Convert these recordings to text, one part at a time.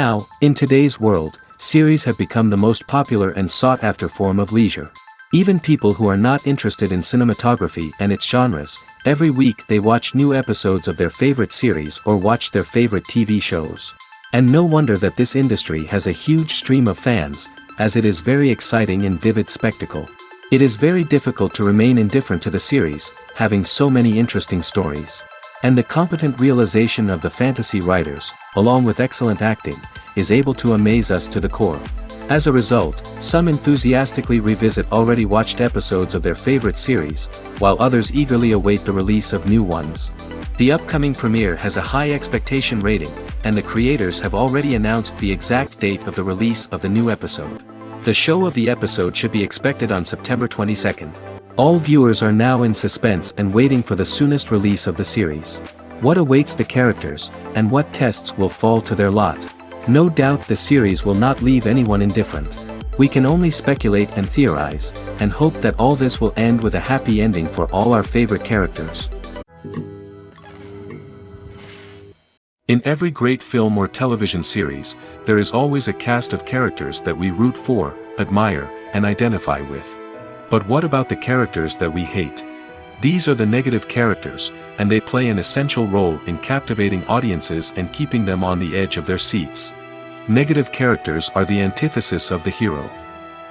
Now, in today's world, series have become the most popular and sought-after form of leisure. Even people who are not interested in cinematography and its genres, every week they watch new episodes of their favorite series or watch their favorite TV shows. And no wonder that this industry has a huge stream of fans, as it is very exciting and vivid spectacle. It is very difficult to remain indifferent to the series, having so many interesting stories. And the competent realization of the fantasy writers, along with excellent acting, is able to amaze us to the core. As a result, some enthusiastically revisit already watched episodes of their favorite series, while others eagerly await the release of new ones. The upcoming premiere has a high expectation rating, and the creators have already announced the exact date of the release of the new episode. The show of the episode should be expected on September 22nd. All viewers are now in suspense and waiting for the soonest release of the series. What awaits the characters, and what tests will fall to their lot? No doubt the series will not leave anyone indifferent. We can only speculate and theorize, and hope that all this will end with a happy ending for all our favorite characters. In every great film or television series, there is always a cast of characters that we root for, admire, and identify with. But what about the characters that we hate? These are the negative characters, and they play an essential role in captivating audiences and keeping them on the edge of their seats. Negative characters are the antithesis of the hero.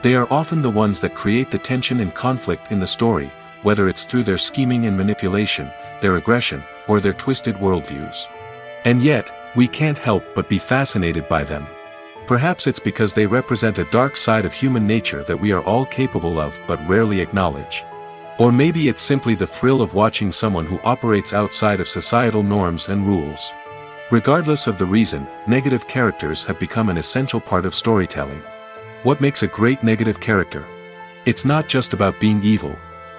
They are often the ones that create the tension and conflict in the story, whether it's through their scheming and manipulation, their aggression, or their twisted worldviews. And yet, we can't help but be fascinated by them. Perhaps it's because they represent a dark side of human nature that we are all capable of but rarely acknowledge. Or maybe it's simply the thrill of watching someone who operates outside of societal norms and rules. Regardless of the reason, negative characters have become an essential part of storytelling. What makes a great negative character? It's not just about being evil.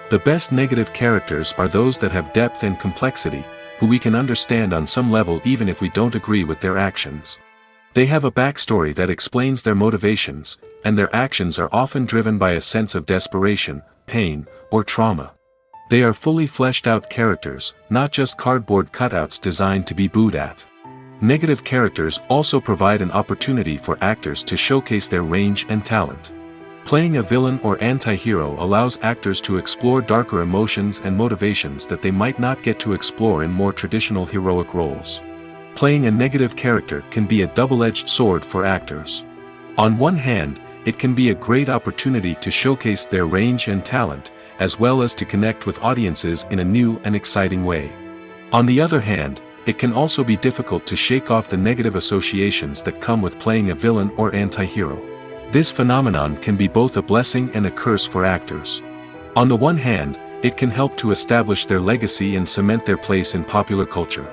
The best negative characters are those that have depth and complexity, who we can understand on some level even if we don't agree with their actions. They have a backstory that explains their motivations, and their actions are often driven by a sense of desperation, pain, or trauma. They are fully fleshed out characters, not just cardboard cutouts designed to be booed at. Negative characters also provide an opportunity for actors to showcase their range and talent. Playing a villain or anti-hero allows actors to explore darker emotions and motivations that they might not get to explore in more traditional heroic roles. Playing a negative character can be a double-edged sword for actors. On one hand, it can be a great opportunity to showcase their range and talent, as well as to connect with audiences in a new and exciting way. On the other hand, it can also be difficult to shake off the negative associations that come with playing a villain or anti-hero. This phenomenon can be both a blessing and a curse for actors. On the one hand, it can help to establish their legacy and cement their place in popular culture.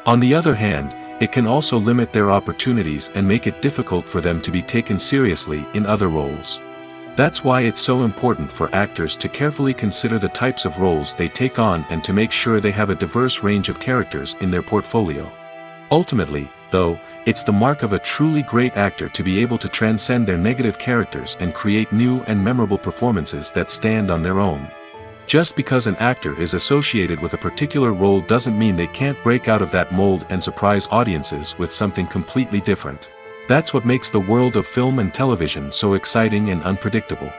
On the other hand, it can also limit their opportunities and make it difficult for them to be taken seriously in other roles. That's why it's so important for actors to carefully consider the types of roles they take on and to make sure they have a diverse range of characters in their portfolio. Ultimately, though, it's the mark of a truly great actor to be able to transcend their negative characters and create new and memorable performances that stand on their own. Just because an actor is associated with a particular role doesn't mean they can't break out of that mold and surprise audiences with something completely different. That's what makes the world of film and television so exciting and unpredictable.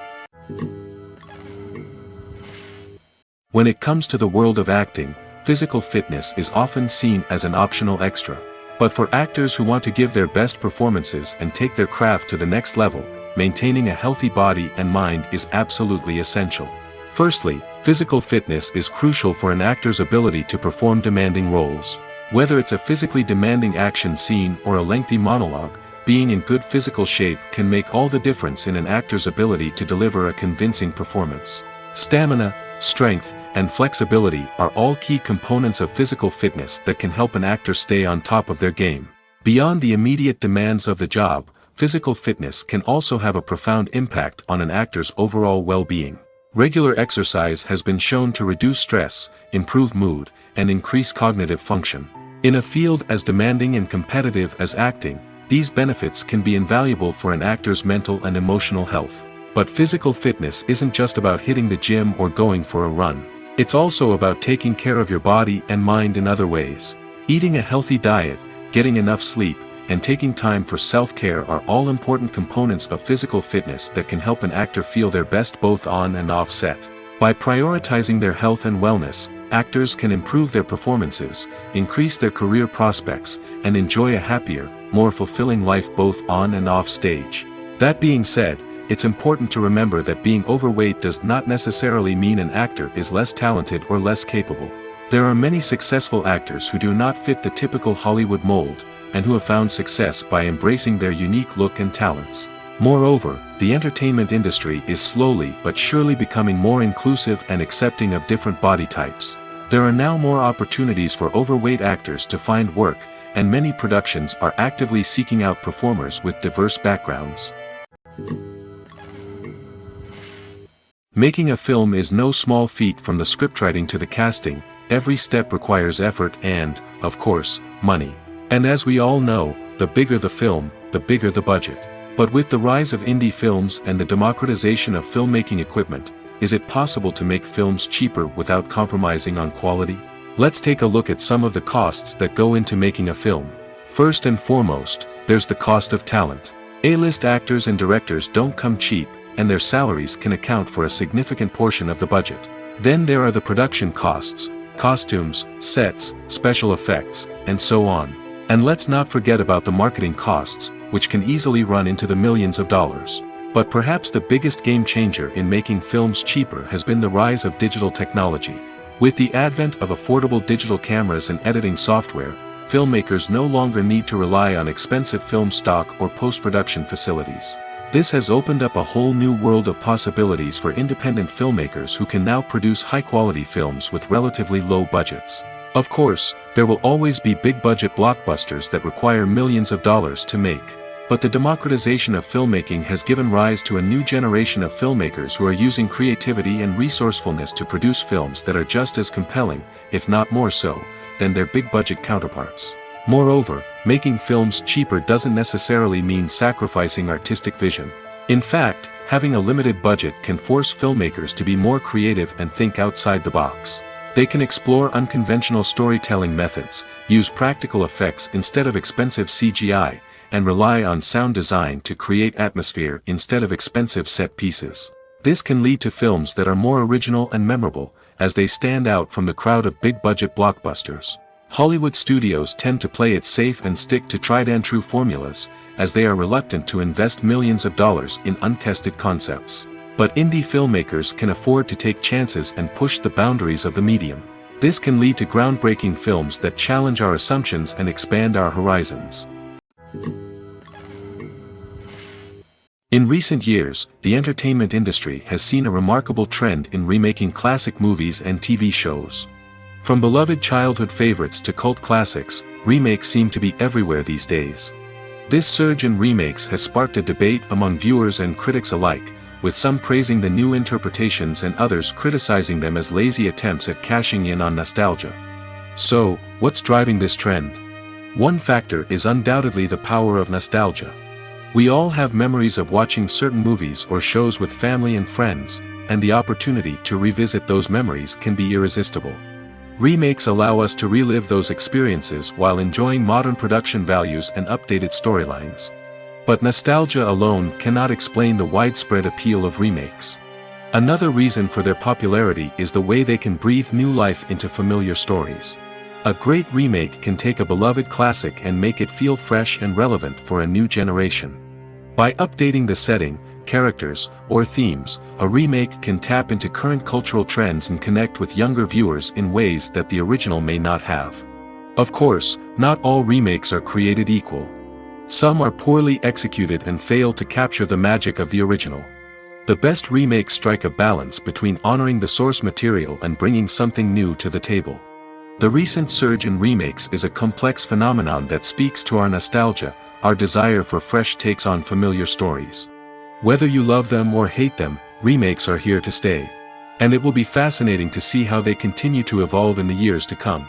When it comes to the world of acting, physical fitness is often seen as an optional extra. But for actors who want to give their best performances and take their craft to the next level, maintaining a healthy body and mind is absolutely essential. Firstly, physical fitness is crucial for an actor's ability to perform demanding roles. Whether it's a physically demanding action scene or a lengthy monologue, being in good physical shape can make all the difference in an actor's ability to deliver a convincing performance. Stamina, strength, and flexibility are all key components of physical fitness that can help an actor stay on top of their game. Beyond the immediate demands of the job, physical fitness can also have a profound impact on an actor's overall well-being. Regular exercise has been shown to reduce stress, improve mood, and increase cognitive function. In a field as demanding and competitive as acting, these benefits can be invaluable for an actor's mental and emotional health. But physical fitness isn't just about hitting the gym or going for a run. It's also about taking care of your body and mind in other ways. Eating a healthy diet, getting enough sleep, and taking time for self-care are all important components of physical fitness that can help an actor feel their best both on and off set. By prioritizing their health and wellness, actors can improve their performances, increase their career prospects, and enjoy a happier, more fulfilling life both on and off stage. That being said, it's important to remember that being overweight does not necessarily mean an actor is less talented or less capable. There are many successful actors who do not fit the typical Hollywood mold, and who have found success by embracing their unique look and talents. Moreover, the entertainment industry is slowly but surely becoming more inclusive and accepting of different body types. There are now more opportunities for overweight actors to find work, and many productions are actively seeking out performers with diverse backgrounds. Making a film is no small feat. From the scriptwriting to the casting, every step requires effort and, of course, money. And as we all know, the bigger the film, the bigger the budget. But with the rise of indie films and the democratization of filmmaking equipment, is it possible to make films cheaper without compromising on quality? Let's take a look at some of the costs that go into making a film. First and foremost, there's the cost of talent. A-list actors and directors don't come cheap, and their salaries can account for a significant portion of the budget. Then there are the production costs, costumes, sets, special effects, and so on. And let's not forget about the marketing costs, which can easily run into the millions of dollars. But perhaps the biggest game changer in making films cheaper has been the rise of digital technology. With the advent of affordable digital cameras and editing software, filmmakers no longer need to rely on expensive film stock or post-production facilities. This has opened up a whole new world of possibilities for independent filmmakers who can now produce high-quality films with relatively low budgets. Of course, there will always be big-budget blockbusters that require millions of dollars to make. But the democratization of filmmaking has given rise to a new generation of filmmakers who are using creativity and resourcefulness to produce films that are just as compelling, if not more so, than their big-budget counterparts. Moreover, making films cheaper doesn't necessarily mean sacrificing artistic vision. In fact, having a limited budget can force filmmakers to be more creative and think outside the box. They can explore unconventional storytelling methods, use practical effects instead of expensive CGI, and rely on sound design to create atmosphere instead of expensive set pieces. This can lead to films that are more original and memorable, as they stand out from the crowd of big-budget blockbusters. Hollywood studios tend to play it safe and stick to tried-and-true formulas, as they are reluctant to invest millions of dollars in untested concepts. But indie filmmakers can afford to take chances and push the boundaries of the medium. This can lead to groundbreaking films that challenge our assumptions and expand our horizons. In recent years, the entertainment industry has seen a remarkable trend in remaking classic movies and TV shows. From beloved childhood favorites to cult classics, remakes seem to be everywhere these days. This surge in remakes has sparked a debate among viewers and critics alike, with some praising the new interpretations and others criticizing them as lazy attempts at cashing in on nostalgia. So, what's driving this trend? One factor is undoubtedly the power of nostalgia. We all have memories of watching certain movies or shows with family and friends, and the opportunity to revisit those memories can be irresistible. Remakes allow us to relive those experiences while enjoying modern production values and updated storylines. But nostalgia alone cannot explain the widespread appeal of remakes. Another reason for their popularity is the way they can breathe new life into familiar stories. A great remake can take a beloved classic and make it feel fresh and relevant for a new generation. By updating the setting, characters, or themes, a remake can tap into current cultural trends and connect with younger viewers in ways that the original may not have. Of course, not all remakes are created equal. Some are poorly executed and fail to capture the magic of the original. The best remakes strike a balance between honoring the source material and bringing something new to the table. The recent surge in remakes is a complex phenomenon that speaks to our nostalgia, our desire for fresh takes on familiar stories. Whether you love them or hate them, remakes are here to stay. And it will be fascinating to see how they continue to evolve in the years to come.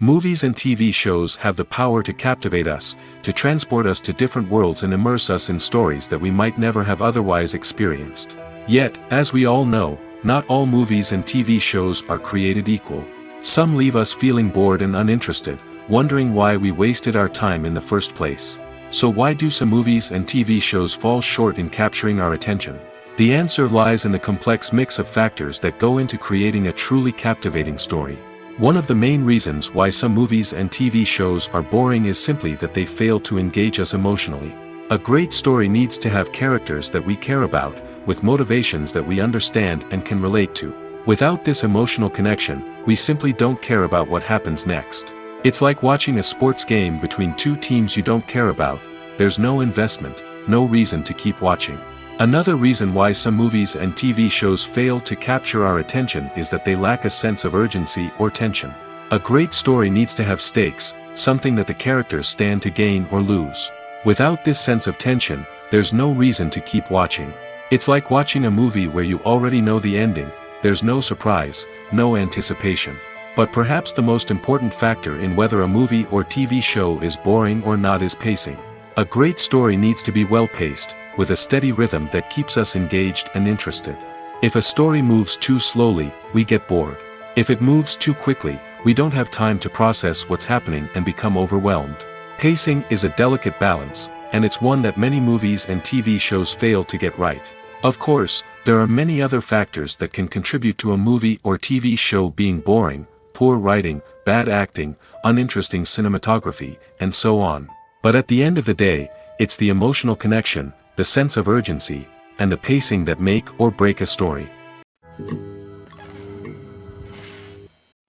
Movies and TV shows have the power to captivate us, to transport us to different worlds and immerse us in stories that we might never have otherwise experienced. Yet, as we all know, not all movies and TV shows are created equal. Some leave us feeling bored and uninterested, wondering why we wasted our time in the first place. So why do some movies and TV shows fall short in capturing our attention? The answer lies in the complex mix of factors that go into creating a truly captivating story. One of the main reasons why some movies and TV shows are boring is simply that they fail to engage us emotionally. A great story needs to have characters that we care about, with motivations that we understand and can relate to. Without this emotional connection, we simply don't care about what happens next. It's like watching a sports game between two teams you don't care about. There's no investment, no reason to keep watching. Another reason why some movies and TV shows fail to capture our attention is that they lack a sense of urgency or tension. A great story needs to have stakes, something that the characters stand to gain or lose. Without this sense of tension, there's no reason to keep watching. It's like watching a movie where you already know the ending. There's no surprise, no anticipation. But perhaps the most important factor in whether a movie or TV show is boring or not is pacing. A great story needs to be well-paced, with a steady rhythm that keeps us engaged and interested. If a story moves too slowly, we get bored. If it moves too quickly, we don't have time to process what's happening and become overwhelmed. Pacing is a delicate balance, and it's one that many movies and TV shows fail to get right. Of course, there are many other factors that can contribute to a movie or TV show being boring: poor writing, bad acting, uninteresting cinematography, and so on. But at the end of the day, it's the emotional connection, the sense of urgency, and the pacing that make or break a story.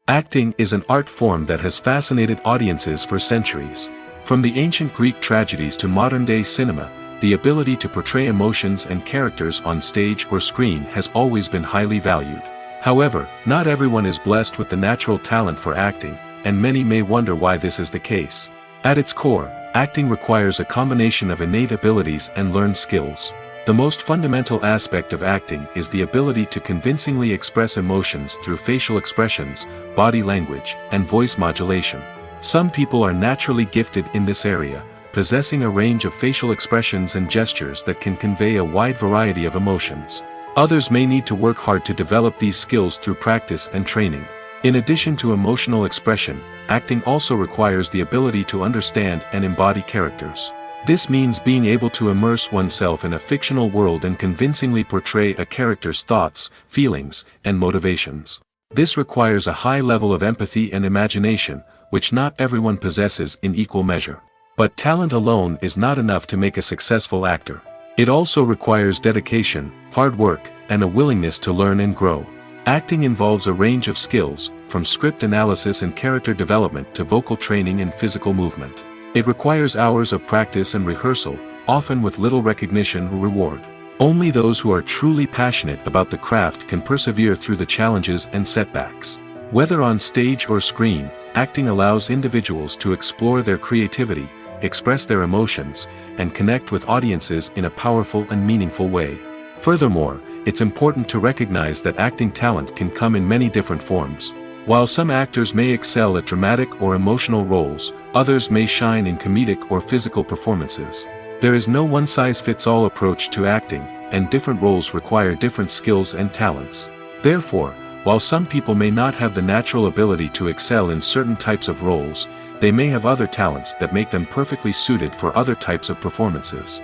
Acting is an art form that has fascinated audiences for centuries. From the ancient Greek tragedies to modern-day cinema, the ability to portray emotions and characters on stage or screen has always been highly valued. However, not everyone is blessed with the natural talent for acting, and many may wonder why this is the case. At its core, acting requires a combination of innate abilities and learned skills. The most fundamental aspect of acting is the ability to convincingly express emotions through facial expressions, body language, and voice modulation. Some people are naturally gifted in this area, possessing a range of facial expressions and gestures that can convey a wide variety of emotions. Others may need to work hard to develop these skills through practice and training. In addition to emotional expression, acting also requires the ability to understand and embody characters. This means being able to immerse oneself in a fictional world and convincingly portray a character's thoughts, feelings, and motivations. This requires a high level of empathy and imagination, which not everyone possesses in equal measure. But talent alone is not enough to make a successful actor. It also requires dedication, hard work, and a willingness to learn and grow. Acting involves a range of skills, from script analysis and character development to vocal training and physical movement. It requires hours of practice and rehearsal, often with little recognition or reward. Only those who are truly passionate about the craft can persevere through the challenges and setbacks. Whether on stage or screen, acting allows individuals to explore their creativity, express their emotions, and connect with audiences in a powerful and meaningful way. Furthermore, it's important to recognize that acting talent can come in many different forms. While some actors may excel at dramatic or emotional roles, others may shine in comedic or physical performances. There is no one-size-fits-all approach to acting, and different roles require different skills and talents. Therefore, while some people may not have the natural ability to excel in certain types of roles, they may have other talents that make them perfectly suited for other types of performances.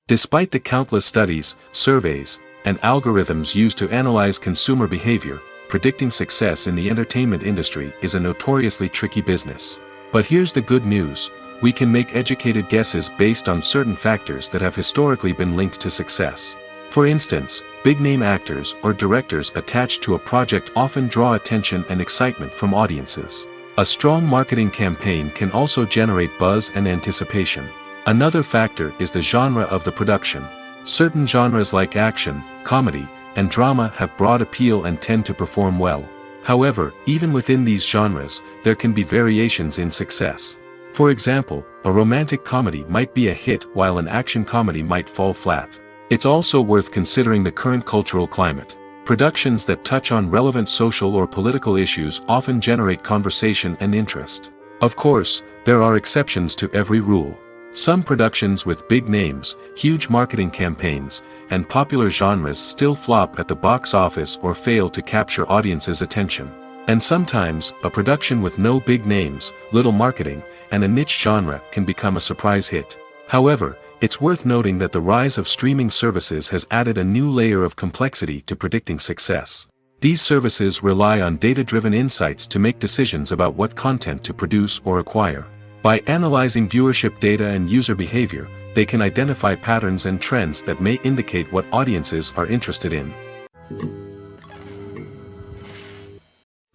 Despite the countless studies, surveys, and algorithms used to analyze consumer behavior, predicting success in the entertainment industry is a notoriously tricky business. But here's the good news: we can make educated guesses based on certain factors that have historically been linked to success. For instance, big-name actors or directors attached to a project often draw attention and excitement from audiences. A strong marketing campaign can also generate buzz and anticipation. Another factor is the genre of the production. Certain genres like action, comedy, and drama have broad appeal and tend to perform well. However, even within these genres, there can be variations in success. For example, a romantic comedy might be a hit while an action comedy might fall flat. It's also worth considering the current cultural climate. Productions that touch on relevant social or political issues often generate conversation and interest. Of course, there are exceptions to every rule. Some productions with big names, huge marketing campaigns, and popular genres still flop at the box office or fail to capture audiences' attention. And sometimes, a production with no big names, little marketing, and a niche genre can become a surprise hit. However, it's worth noting that the rise of streaming services has added a new layer of complexity to predicting success. These services rely on data-driven insights to make decisions about what content to produce or acquire. By analyzing viewership data and user behavior, they can identify patterns and trends that may indicate what audiences are interested in.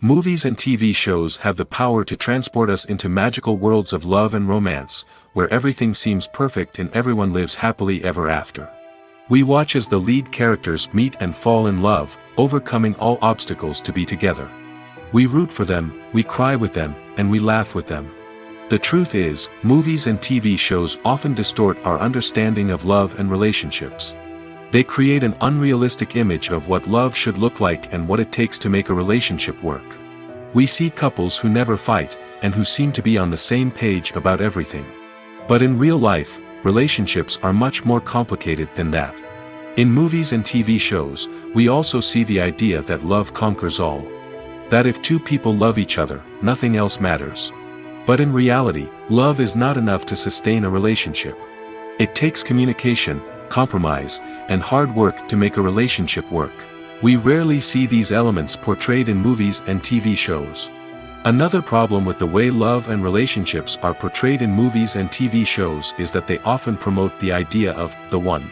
Movies and TV shows have the power to transport us into magical worlds of love and romance, where everything seems perfect and everyone lives happily ever after. We watch as the lead characters meet and fall in love, overcoming all obstacles to be together. We root for them, we cry with them, and we laugh with them. The truth is, movies and TV shows often distort our understanding of love and relationships. They create an unrealistic image of what love should look like and what it takes to make a relationship work. We see couples who never fight, and who seem to be on the same page about everything. But in real life, relationships are much more complicated than that. In movies and TV shows, we also see the idea that love conquers all. That if two people love each other, nothing else matters. But in reality, love is not enough to sustain a relationship. It takes communication, compromise, and hard work to make a relationship work. We rarely see these elements portrayed in movies and TV shows. Another problem with the way love and relationships are portrayed in movies and TV shows is that they often promote the idea of the one.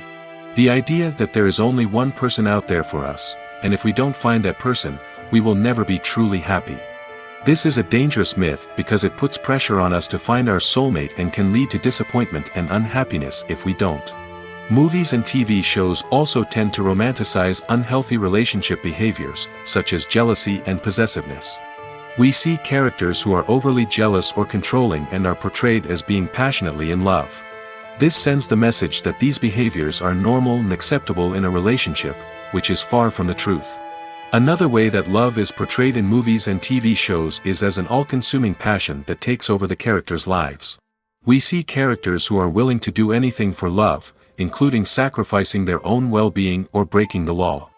The idea that there is only one person out there for us, and if we don't find that person, we will never be truly happy. This is a dangerous myth because it puts pressure on us to find our soulmate and can lead to disappointment and unhappiness if we don't. Movies and TV shows also tend to romanticize unhealthy relationship behaviors, such as jealousy and possessiveness. We see characters who are overly jealous or controlling and are portrayed as being passionately in love. This sends the message that these behaviors are normal and acceptable in a relationship, which is far from the truth. Another way that love is portrayed in movies and TV shows is as an all-consuming passion that takes over the characters' lives. We see characters who are willing to do anything for love, including sacrificing their own well-being or breaking the law.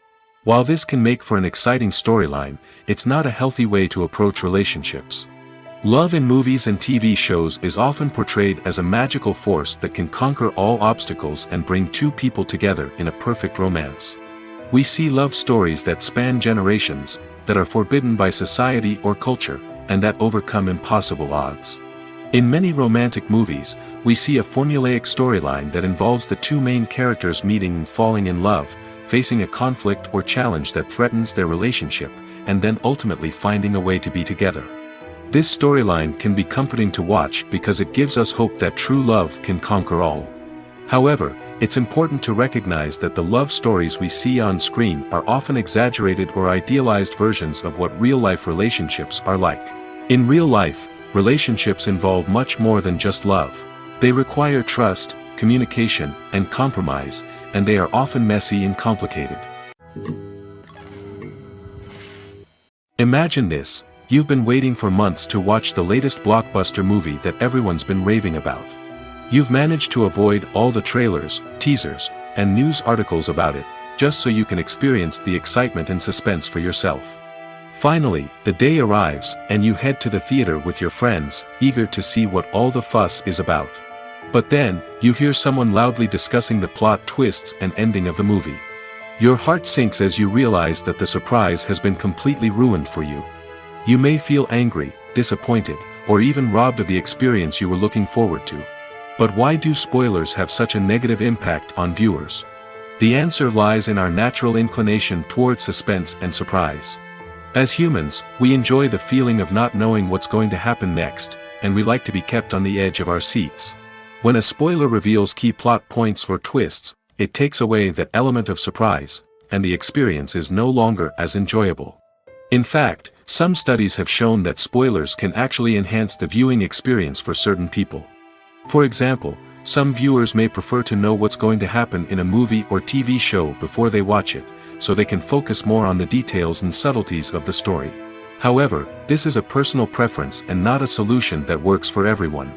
While this can make for an exciting storyline, it's not a healthy way to approach relationships. Love in movies and TV shows is often portrayed as a magical force that can conquer all obstacles and bring two people together in a perfect romance. We see love stories that span generations, that are forbidden by society or culture, and that overcome impossible odds. In many romantic movies, we see a formulaic storyline that involves the two main characters meeting and falling in love, facing a conflict or challenge that threatens their relationship, and then ultimately finding a way to be together. This storyline can be comforting to watch because it gives us hope that true love can conquer all. However, it's important to recognize that the love stories we see on screen are often exaggerated or idealized versions of what real-life relationships are like. In real life, relationships involve much more than just love. They require trust, communication, and compromise, and they are often messy and complicated. Imagine this: you've been waiting for months to watch the latest blockbuster movie that everyone's been raving about. You've managed to avoid all the trailers, teasers, and news articles about it, just so you can experience the excitement and suspense for yourself. Finally, the day arrives, and you head to the theater with your friends, eager to see what all the fuss is about. But then, you hear someone loudly discussing the plot twists and ending of the movie. Your heart sinks as you realize that the surprise has been completely ruined for you. You may feel angry, disappointed, or even robbed of the experience you were looking forward to. But why do spoilers have such a negative impact on viewers? The answer lies in our natural inclination towards suspense and surprise. As humans, we enjoy the feeling of not knowing what's going to happen next, and we like to be kept on the edge of our seats. When a spoiler reveals key plot points or twists, it takes away that element of surprise, and the experience is no longer as enjoyable. In fact, some studies have shown that spoilers can actually enhance the viewing experience for certain people. For example, some viewers may prefer to know what's going to happen in a movie or TV show before they watch it, so they can focus more on the details and subtleties of the story. However, this is a personal preference and not a solution that works for everyone.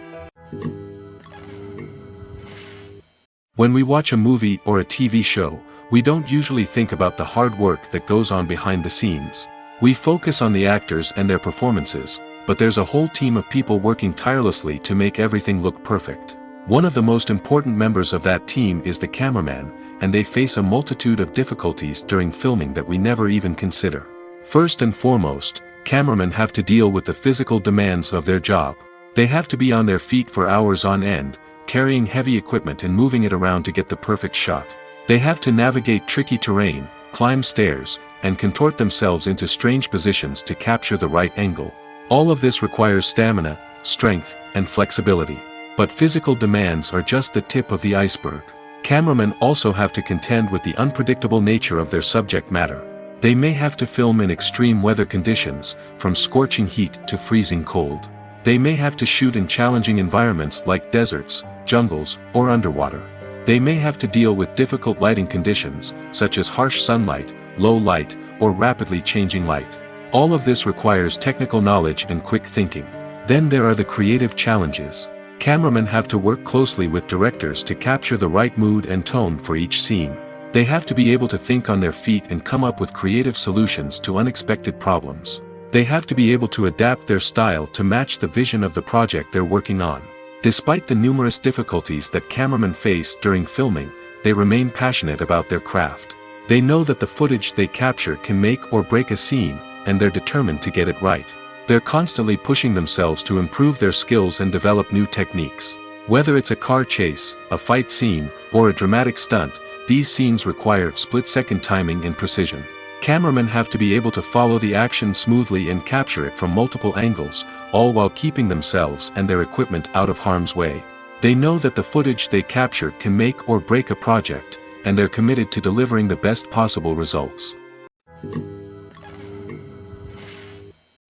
When we watch a movie or a TV show, we don't usually think about the hard work that goes on behind the scenes. We We focus on the actors and their performances, but there's a whole team of people working tirelessly to make everything look perfect. One of the most important members of that team is the cameraman, and they face a multitude of difficulties during filming that we never even consider. First and foremost, cameramen have to deal with the physical demands of their job. They have to be on their feet for hours on end, carrying heavy equipment and moving it around to get the perfect shot. They have to navigate tricky terrain, climb stairs, and contort themselves into strange positions to capture the right angle. All of this requires stamina, strength, and flexibility. But physical demands are just the tip of the iceberg. Cameramen also have to contend with the unpredictable nature of their subject matter. They may have to film in extreme weather conditions, from scorching heat to freezing cold. They may have to shoot in challenging environments like deserts, jungles, or underwater. They may have to deal with difficult lighting conditions, such as harsh sunlight, low light, or rapidly changing light. All of this requires technical knowledge and quick thinking. Then there are the creative challenges. Cameramen have to work closely with directors to capture the right mood and tone for each scene. They have to be able to think on their feet and come up with creative solutions to unexpected problems. They have to be able to adapt their style to match the vision of the project they're working on. Despite the numerous difficulties that cameramen face during filming, they remain passionate about their craft. They know that the footage they capture can make or break a scene, and they're determined to get it right. They're constantly pushing themselves to improve their skills and develop new techniques. Whether it's a car chase, a fight scene, or a dramatic stunt, these scenes require split-second timing and precision. Cameramen have to be able to follow the action smoothly and capture it from multiple angles, all while keeping themselves and their equipment out of harm's way. They know that the footage they capture can make or break a project, and they're committed to delivering the best possible results.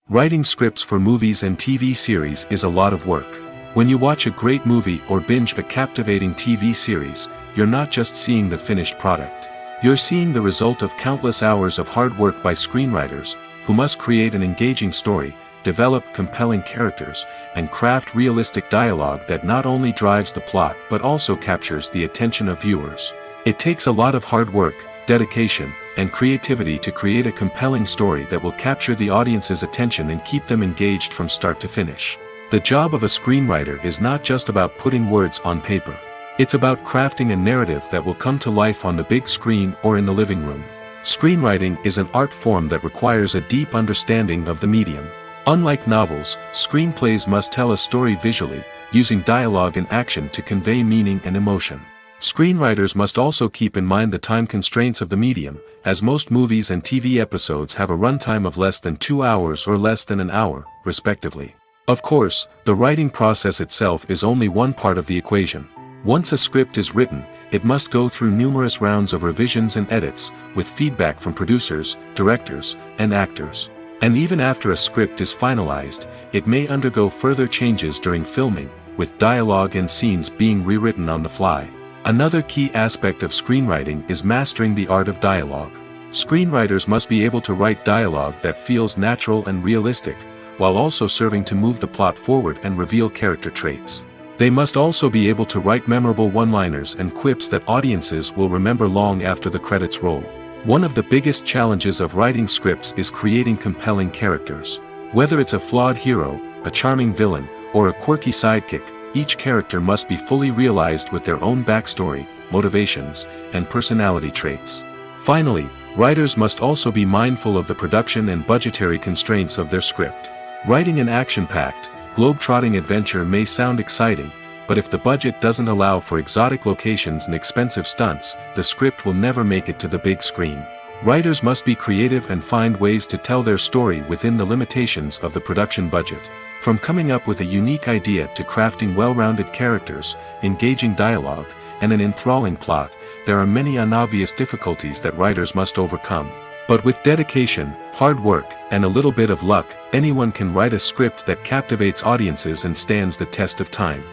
Writing scripts for movies and TV series is a lot of work. When you watch a great movie or binge a captivating TV series, you're not just seeing the finished product. You're seeing the result of countless hours of hard work by screenwriters, who must create an engaging story, develop compelling characters, and craft realistic dialogue that not only drives the plot but also captures the attention of viewers. It takes a lot of hard work, dedication, and creativity to create a compelling story that will capture the audience's attention and keep them engaged from start to finish. The job of a screenwriter is not just about putting words on paper. It's about crafting a narrative that will come to life on the big screen or in the living room. Screenwriting is an art form that requires a deep understanding of the medium. Unlike novels, screenplays must tell a story visually, using dialogue and action to convey meaning and emotion. Screenwriters must also keep in mind the time constraints of the medium, as most movies and TV episodes have a runtime of less than 2 hours or less than an hour, respectively. Of course, the writing process itself is only one part of the equation. Once a script is written, it must go through numerous rounds of revisions and edits, with feedback from producers, directors, and actors. And even after a script is finalized, it may undergo further changes during filming, with dialogue and scenes being rewritten on the fly. Another key aspect of screenwriting is mastering the art of dialogue. Screenwriters must be able to write dialogue that feels natural and realistic, while also serving to move the plot forward and reveal character traits. They must also be able to write memorable one-liners and quips that audiences will remember long after the credits roll. One of the biggest challenges of writing scripts is creating compelling characters. Whether it's a flawed hero, a charming villain, or a quirky sidekick, each character must be fully realized with their own backstory, motivations, and personality traits. Finally, writers must also be mindful of the production and budgetary constraints of their script. Writing an action-packed, globe-trotting adventure may sound exciting, but if the budget doesn't allow for exotic locations and expensive stunts, the script will never make it to the big screen. Writers must be creative and find ways to tell their story within the limitations of the production budget. From coming up with a unique idea to crafting well-rounded characters, engaging dialogue, and an enthralling plot, there are many unobvious difficulties that writers must overcome. But with dedication, hard work, and a little bit of luck, anyone can write a script that captivates audiences and stands the test of time.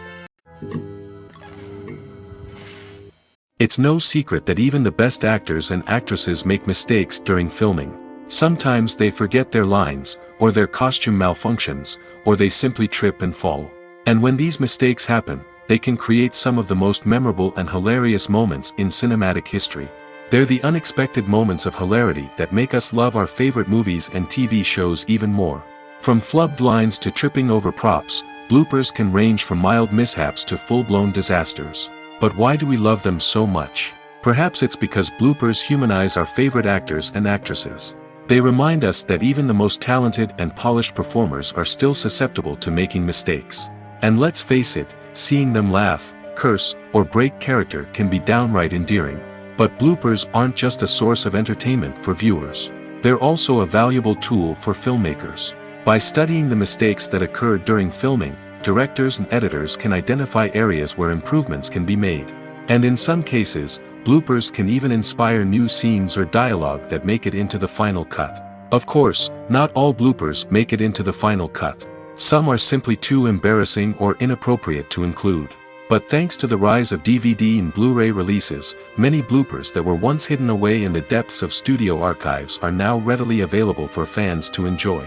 It's no secret that even the best actors and actresses make mistakes during filming. Sometimes they forget their lines, or their costume malfunctions, or they simply trip and fall. And when these mistakes happen, they can create some of the most memorable and hilarious moments in cinematic history. They're the unexpected moments of hilarity that make us love our favorite movies and TV shows even more. From flubbed lines to tripping over props, bloopers can range from mild mishaps to full-blown disasters. But why do we love them so much? Perhaps it's because bloopers humanize our favorite actors and actresses. They remind us that even the most talented and polished performers are still susceptible to making mistakes. And let's face it, seeing them laugh, curse, or break character can be downright endearing. But bloopers aren't just a source of entertainment for viewers. They're also a valuable tool for filmmakers. By studying the mistakes that occurred during filming, directors and editors can identify areas where improvements can be made. And in some cases, bloopers can even inspire new scenes or dialogue that make it into the final cut. Of course, not all bloopers make it into the final cut. Some are simply too embarrassing or inappropriate to include. But thanks to the rise of DVD and Blu-ray releases, many bloopers that were once hidden away in the depths of studio archives are now readily available for fans to enjoy.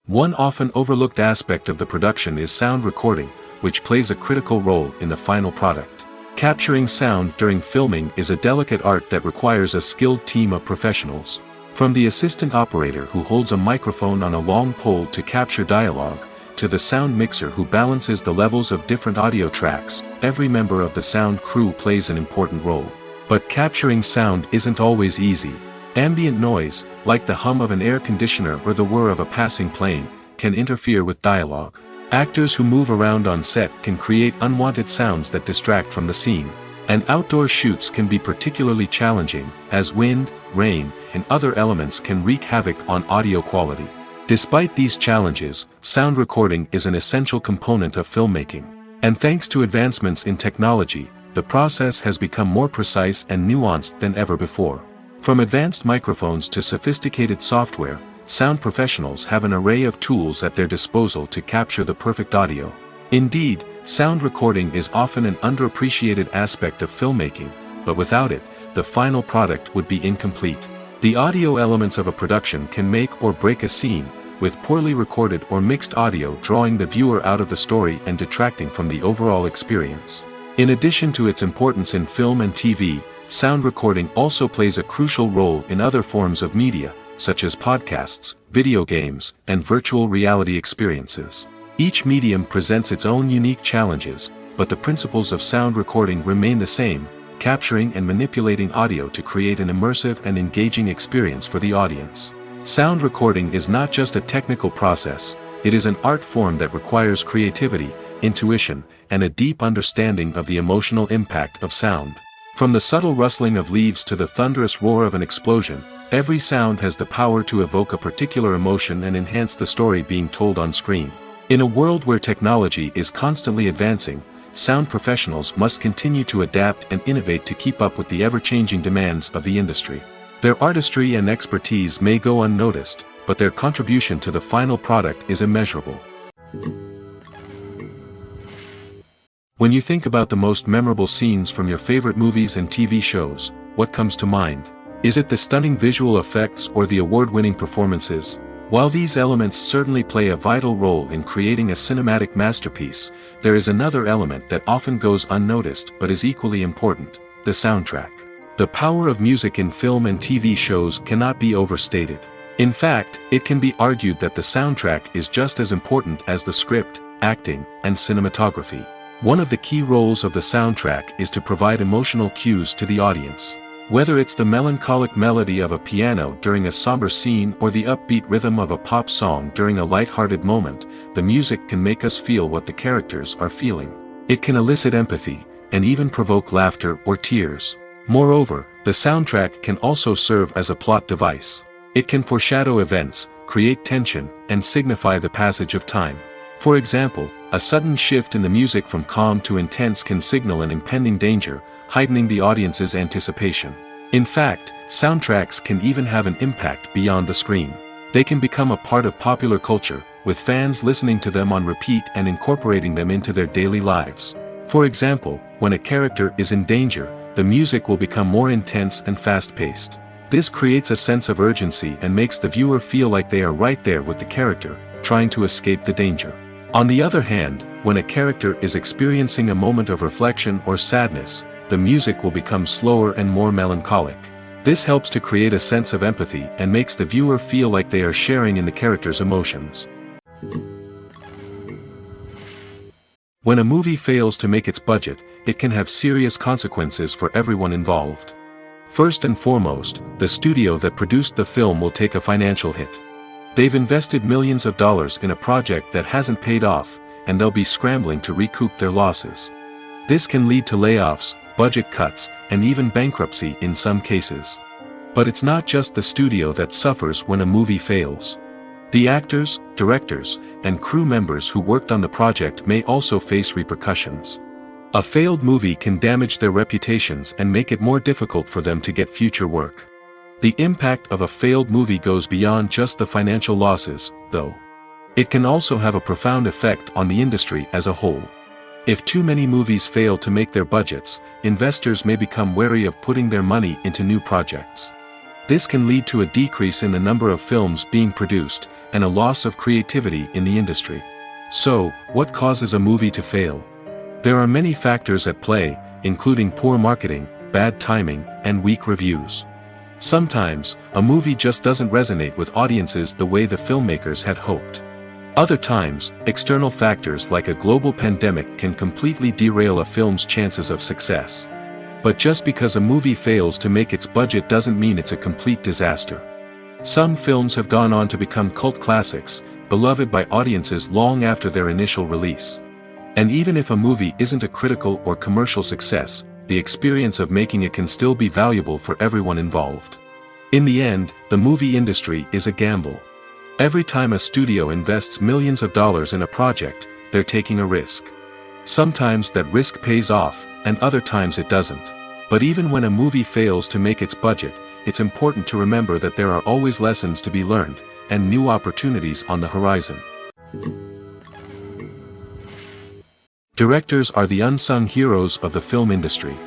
One often overlooked aspect of the production is sound recording, which plays a critical role in the final product. Capturing sound during filming is a delicate art that requires a skilled team of professionals. From the assistant operator who holds a microphone on a long pole to capture dialogue, to the sound mixer who balances the levels of different audio tracks, every member of the sound crew plays an important role. But capturing sound isn't always easy. Ambient noise, like the hum of an air conditioner or the whir of a passing plane, can interfere with dialogue. Actors who move around on set can create unwanted sounds that distract from the scene. And outdoor shoots can be particularly challenging, as wind, rain, and other elements can wreak havoc on audio quality. Despite these challenges, sound recording is an essential component of filmmaking. And thanks to advancements in technology, the process has become more precise and nuanced than ever before. From advanced microphones to sophisticated software, sound professionals have an array of tools at their disposal to capture the perfect audio. Indeed, sound recording is often an underappreciated aspect of filmmaking, but without it, the final product would be incomplete. The audio elements of a production can make or break a scene, with poorly recorded or mixed audio drawing the viewer out of the story and detracting from the overall experience. In addition to its importance in film and TV, sound recording also plays a crucial role in other forms of media, such as podcasts, video games, and virtual reality experiences. Each medium presents its own unique challenges, but the principles of sound recording remain the same, capturing and manipulating audio to create an immersive and engaging experience for the audience. Sound recording is not just a technical process, it is an art form that requires creativity, intuition, and a deep understanding of the emotional impact of sound. From the subtle rustling of leaves to the thunderous roar of an explosion, every sound has the power to evoke a particular emotion and enhance the story being told on screen. In a world where technology is constantly advancing, sound professionals must continue to adapt and innovate to keep up with the ever-changing demands of the industry. Their artistry and expertise may go unnoticed, but their contribution to the final product is immeasurable. When you think about the most memorable scenes from your favorite movies and TV shows, what comes to mind? Is it the stunning visual effects or the award-winning performances? While these elements certainly play a vital role in creating a cinematic masterpiece, there is another element that often goes unnoticed but is equally important: the soundtrack. The power of music in film and TV shows cannot be overstated. In fact, it can be argued that the soundtrack is just as important as the script, acting, and cinematography. One of the key roles of the soundtrack is to provide emotional cues to the audience. Whether it's the melancholic melody of a piano during a somber scene or the upbeat rhythm of a pop song during a light-hearted moment, the music can make us feel what the characters are feeling. It can elicit empathy, and even provoke laughter or tears. Moreover, the soundtrack can also serve as a plot device. It can foreshadow events, create tension, and signify the passage of time. For example, a sudden shift in the music from calm to intense can signal an impending danger, heightening the audience's anticipation. In fact, soundtracks can even have an impact beyond the screen. They can become a part of popular culture, with fans listening to them on repeat and incorporating them into their daily lives. For example, when a character is in danger, the music will become more intense and fast-paced. This creates a sense of urgency and makes the viewer feel like they are right there with the character, trying to escape the danger. On the other hand, when a character is experiencing a moment of reflection or sadness, the music will become slower and more melancholic. This helps to create a sense of empathy and makes the viewer feel like they are sharing in the character's emotions. When a movie fails to make its budget, it can have serious consequences for everyone involved. First and foremost, the studio that produced the film will take a financial hit. They've invested millions of dollars in a project that hasn't paid off, and they'll be scrambling to recoup their losses. This can lead to layoffs, budget cuts, and even bankruptcy in some cases. But it's not just the studio that suffers when a movie fails. The actors, directors, and crew members who worked on the project may also face repercussions. A failed movie can damage their reputations and make it more difficult for them to get future work. The impact of a failed movie goes beyond just the financial losses, though. It can also have a profound effect on the industry as a whole. If too many movies fail to make their budgets, investors may become wary of putting their money into new projects. This can lead to a decrease in the number of films being produced, and a loss of creativity in the industry. So, what causes a movie to fail? There are many factors at play, including poor marketing, bad timing, and weak reviews. Sometimes, a movie just doesn't resonate with audiences the way the filmmakers had hoped. Other times, external factors like a global pandemic can completely derail a film's chances of success. But just because a movie fails to make its budget doesn't mean it's a complete disaster. Some films have gone on to become cult classics, beloved by audiences long after their initial release. And even if a movie isn't a critical or commercial success, the experience of making it can still be valuable for everyone involved. In the end, the movie industry is a gamble. Every time a studio invests millions of dollars in a project, they're taking a risk. Sometimes that risk pays off, and other times it doesn't. But even when a movie fails to make its budget, it's important to remember that there are always lessons to be learned, and new opportunities on the horizon. Directors are the unsung heroes of the film industry.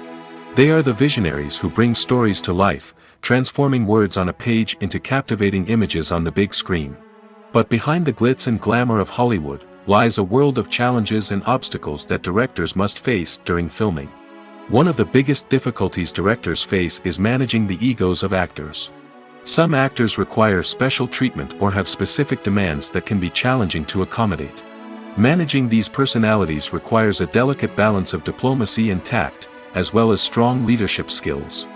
They are the visionaries who bring stories to life, transforming words on a page into captivating images on the big screen. But behind the glitz and glamour of Hollywood, lies a world of challenges and obstacles that directors must face during filming. One of the biggest difficulties directors face is managing the egos of actors. Some actors require special treatment or have specific demands that can be challenging to accommodate. Managing these personalities requires a delicate balance of diplomacy and tact, as well as strong leadership skills.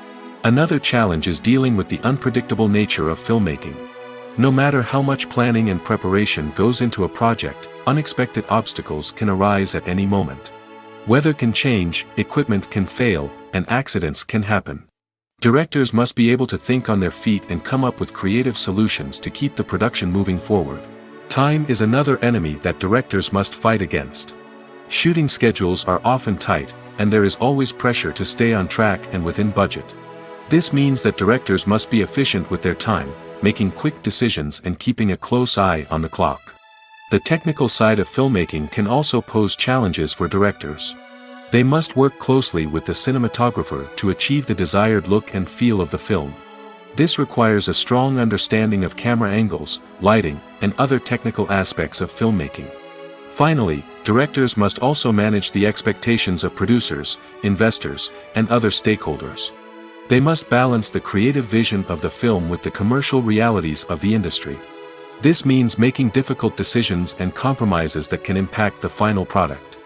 Another challenge is dealing with the unpredictable nature of filmmaking. No matter how much planning and preparation goes into a project, unexpected obstacles can arise at any moment. Weather can change, equipment can fail, and accidents can happen. Directors must be able to think on their feet and come up with creative solutions to keep the production moving forward. Time is another enemy that directors must fight against. Shooting schedules are often tight, and there is always pressure to stay on track and within budget. This means that directors must be efficient with their time, making quick decisions and keeping a close eye on the clock. The technical side of filmmaking can also pose challenges for directors. They must work closely with the cinematographer to achieve the desired look and feel of the film. This requires a strong understanding of camera angles, lighting, and other technical aspects of filmmaking. Finally, directors must also manage the expectations of producers, investors, and other stakeholders. They must balance the creative vision of the film with the commercial realities of the industry. This means making difficult decisions and compromises that can impact the final product.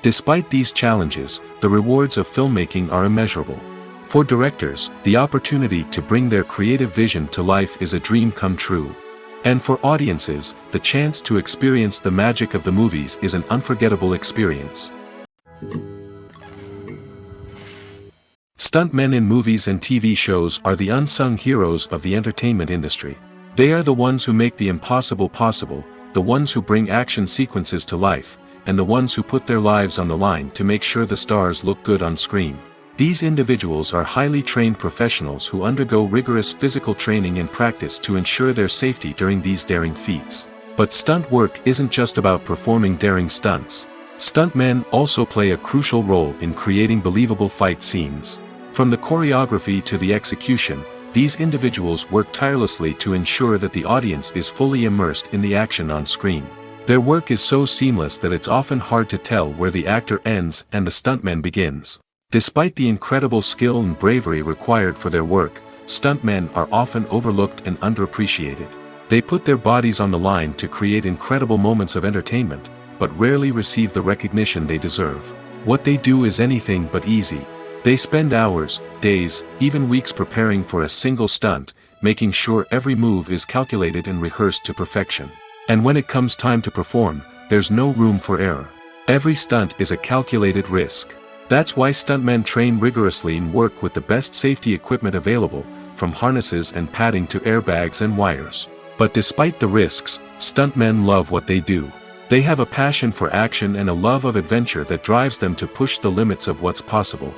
Despite these challenges, the rewards of filmmaking are immeasurable. For directors, the opportunity to bring their creative vision to life is a dream come true. And for audiences, the chance to experience the magic of the movies is an unforgettable experience. Stuntmen in movies and TV shows are the unsung heroes of the entertainment industry. They are the ones who make the impossible possible, the ones who bring action sequences to life, and the ones who put their lives on the line to make sure the stars look good on screen. These individuals are highly trained professionals who undergo rigorous physical training and practice to ensure their safety during these daring feats. But stunt work isn't just about performing daring stunts. Stuntmen also play a crucial role in creating believable fight scenes. From the choreography to the execution, these individuals work tirelessly to ensure that the audience is fully immersed in the action on screen. Their work is so seamless that it's often hard to tell where the actor ends and the stuntman begins. Despite the incredible skill and bravery required for their work, stuntmen are often overlooked and underappreciated. They put their bodies on the line to create incredible moments of entertainment, but rarely receive the recognition they deserve. What they do is anything but easy. They spend hours, days, even weeks preparing for a single stunt, making sure every move is calculated and rehearsed to perfection. And when it comes time to perform, there's no room for error. Every stunt is a calculated risk. That's why stuntmen train rigorously and work with the best safety equipment available, from harnesses and padding to airbags and wires. But despite the risks, stuntmen love what they do. They have a passion for action and a love of adventure that drives them to push the limits of what's possible.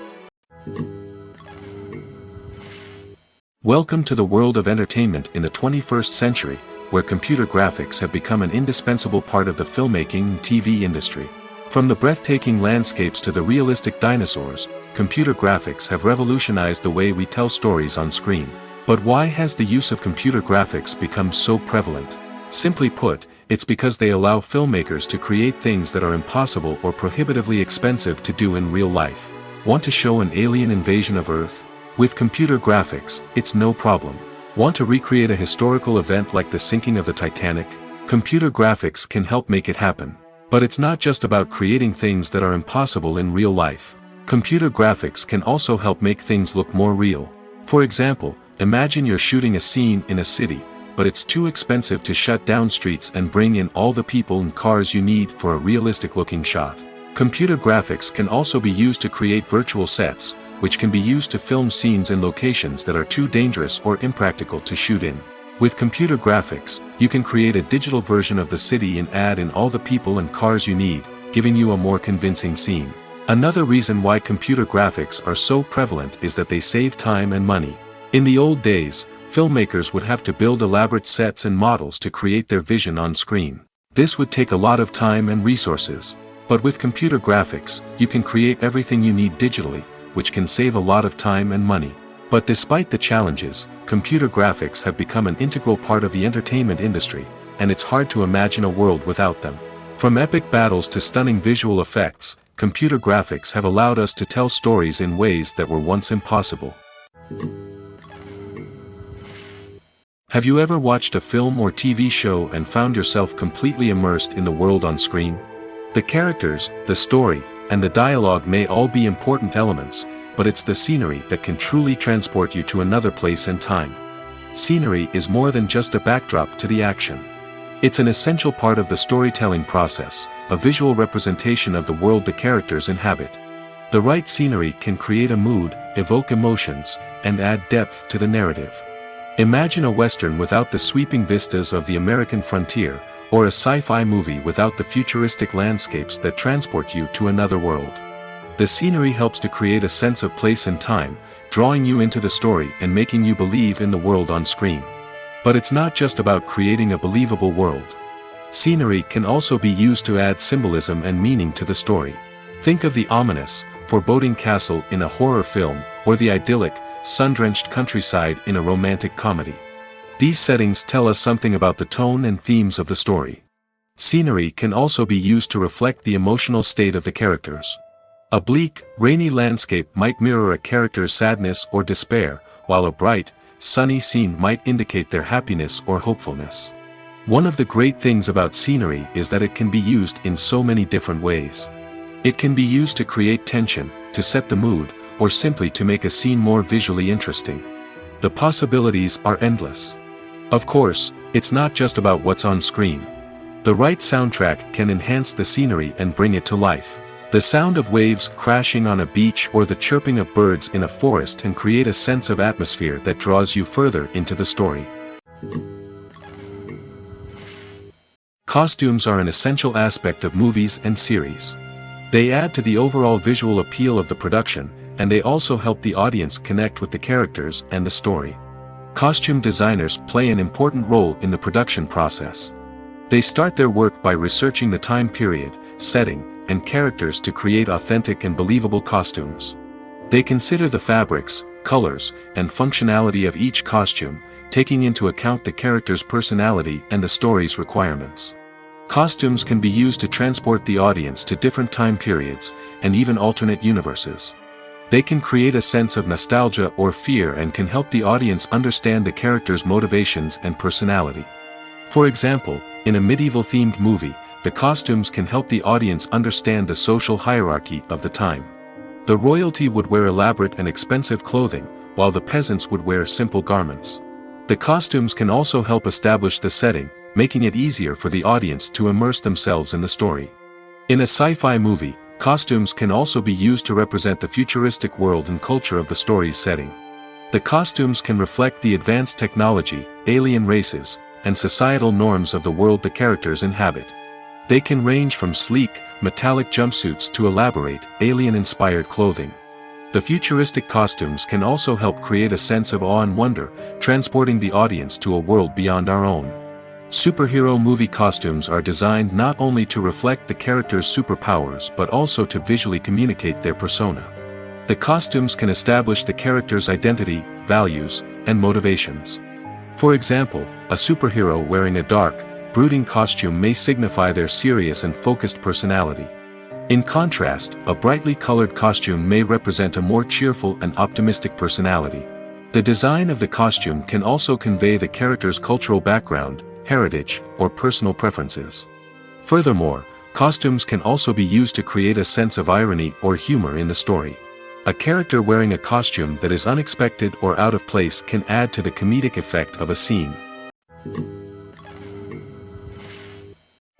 Welcome to the world of entertainment in the 21st century, where computer graphics have become an indispensable part of the filmmaking and TV industry. From the breathtaking landscapes to the realistic dinosaurs, computer graphics have revolutionized the way we tell stories on screen. But why has the use of computer graphics become so prevalent? Simply put, it's because they allow filmmakers to create things that are impossible or prohibitively expensive to do in real life. Want to show an alien invasion of Earth? With computer graphics, it's no problem. Want to recreate a historical event like the sinking of the Titanic? Computer graphics can help make it happen. But it's not just about creating things that are impossible in real life. Computer graphics can also help make things look more real. For example, imagine you're shooting a scene in a city, but it's too expensive to shut down streets and bring in all the people and cars you need for a realistic-looking shot. Computer graphics can also be used to create virtual sets, which can be used to film scenes in locations that are too dangerous or impractical to shoot in. With computer graphics, you can create a digital version of the city and add in all the people and cars you need, giving you a more convincing scene. Another reason why computer graphics are so prevalent is that they save time and money. In the old days, filmmakers would have to build elaborate sets and models to create their vision on screen. This would take a lot of time and resources. But with computer graphics, you can create everything you need digitally, which can save a lot of time and money. But despite the challenges, computer graphics have become an integral part of the entertainment industry, and it's hard to imagine a world without them. From epic battles to stunning visual effects, computer graphics have allowed us to tell stories in ways that were once impossible. Have you ever watched a film or TV show and found yourself completely immersed in the world on screen? The characters, the story, and the dialogue may all be important elements, but it's the scenery that can truly transport you to another place and time. Scenery is more than just a backdrop to the action. It's an essential part of the storytelling process, a visual representation of the world the characters inhabit. The right scenery can create a mood, evoke emotions, and add depth to the narrative. Imagine a Western without the sweeping vistas of the American frontier, or a sci-fi movie without the futuristic landscapes that transport you to another world. The scenery helps to create a sense of place and time, drawing you into the story and making you believe in the world on screen. But it's not just about creating a believable world. Scenery can also be used to add symbolism and meaning to the story. Think of the ominous, foreboding castle in a horror film, or the idyllic, sun-drenched countryside in a romantic comedy. These settings tell us something about the tone and themes of the story. Scenery can also be used to reflect the emotional state of the characters. A bleak, rainy landscape might mirror a character's sadness or despair, while a bright, sunny scene might indicate their happiness or hopefulness. One of the great things about scenery is that it can be used in so many different ways. It can be used to create tension, to set the mood, or simply to make a scene more visually interesting. The possibilities are endless. Of course, it's not just about what's on screen. The right soundtrack can enhance the scenery and bring it to life. The sound of waves crashing on a beach or the chirping of birds in a forest can create a sense of atmosphere that draws you further into the story. Costumes are an essential aspect of movies and series. They add to the overall visual appeal of the production, and they also help the audience connect with the characters and the story. Costume designers play an important role in the production process. They start their work by researching the time period, setting, and characters to create authentic and believable costumes. They consider the fabrics, colors, and functionality of each costume, taking into account the character's personality and the story's requirements. Costumes can be used to transport the audience to different time periods, and even alternate universes. They can create a sense of nostalgia or fear and can help the audience understand the character's motivations and personality. For example, in a medieval-themed movie, the costumes can help the audience understand the social hierarchy of the time. The royalty would wear elaborate and expensive clothing, while the peasants would wear simple garments. The costumes can also help establish the setting, making it easier for the audience to immerse themselves in the story. In a sci-fi movie, costumes can also be used to represent the futuristic world and culture of the story's setting. The costumes can reflect the advanced technology, alien races, and societal norms of the world the characters inhabit. They can range from sleek, metallic jumpsuits to elaborate, alien-inspired clothing. The futuristic costumes can also help create a sense of awe and wonder, transporting the audience to a world beyond our own. Superhero movie costumes are designed not only to reflect the character's superpowers but also to visually communicate their persona. The costumes can establish the character's identity, values, and motivations. For example, a superhero wearing a dark, brooding costume may signify their serious and focused personality. In contrast, a brightly colored costume may represent a more cheerful and optimistic personality. The design of the costume can also convey the character's cultural background, heritage, or personal preferences. Furthermore, costumes can also be used to create a sense of irony or humor in the story. A character wearing a costume that is unexpected or out of place can add to the comedic effect of a scene.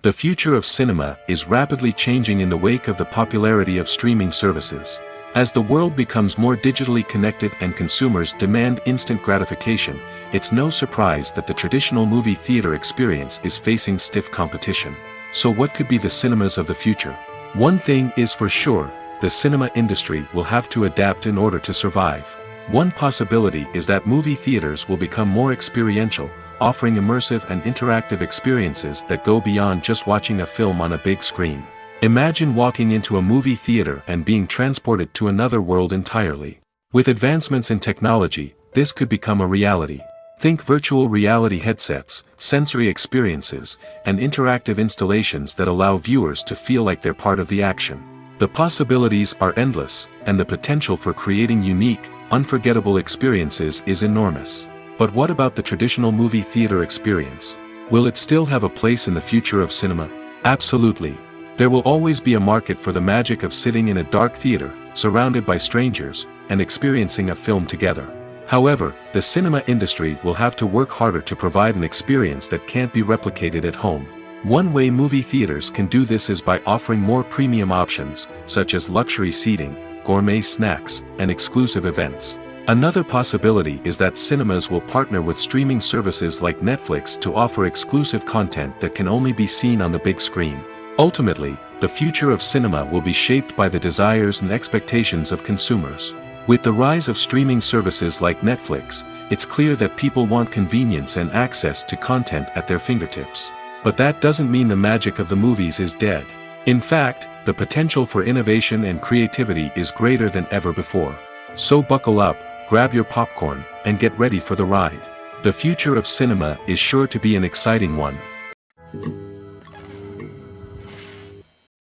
The future of cinema is rapidly changing in the wake of the popularity of streaming services. As the world becomes more digitally connected and consumers demand instant gratification, it's no surprise that the traditional movie theater experience is facing stiff competition. So what could be the cinemas of the future? One thing is for sure, the cinema industry will have to adapt in order to survive. One possibility is that movie theaters will become more experiential, offering immersive and interactive experiences that go beyond just watching a film on a big screen. Imagine walking into a movie theater and being transported to another world entirely. With advancements in technology, this could become a reality. Think virtual reality headsets, sensory experiences, and interactive installations that allow viewers to feel like they're part of the action. The possibilities are endless, and the potential for creating unique, unforgettable experiences is enormous. But what about the traditional movie theater experience? Will it still have a place in the future of cinema? Absolutely. There will always be a market for the magic of sitting in a dark theater, surrounded by strangers, and experiencing a film together. However, the cinema industry will have to work harder to provide an experience that can't be replicated at home. One way movie theaters can do this is by offering more premium options, such as luxury seating, gourmet snacks, and exclusive events. Another possibility is that cinemas will partner with streaming services like Netflix to offer exclusive content that can only be seen on the big screen. Ultimately, the future of cinema will be shaped by the desires and expectations of consumers. With the rise of streaming services like Netflix, it's clear that people want convenience and access to content at their fingertips. But that doesn't mean the magic of the movies is dead. In fact, the potential for innovation and creativity is greater than ever before. So buckle up, grab your popcorn, and get ready for the ride. The future of cinema is sure to be an exciting one.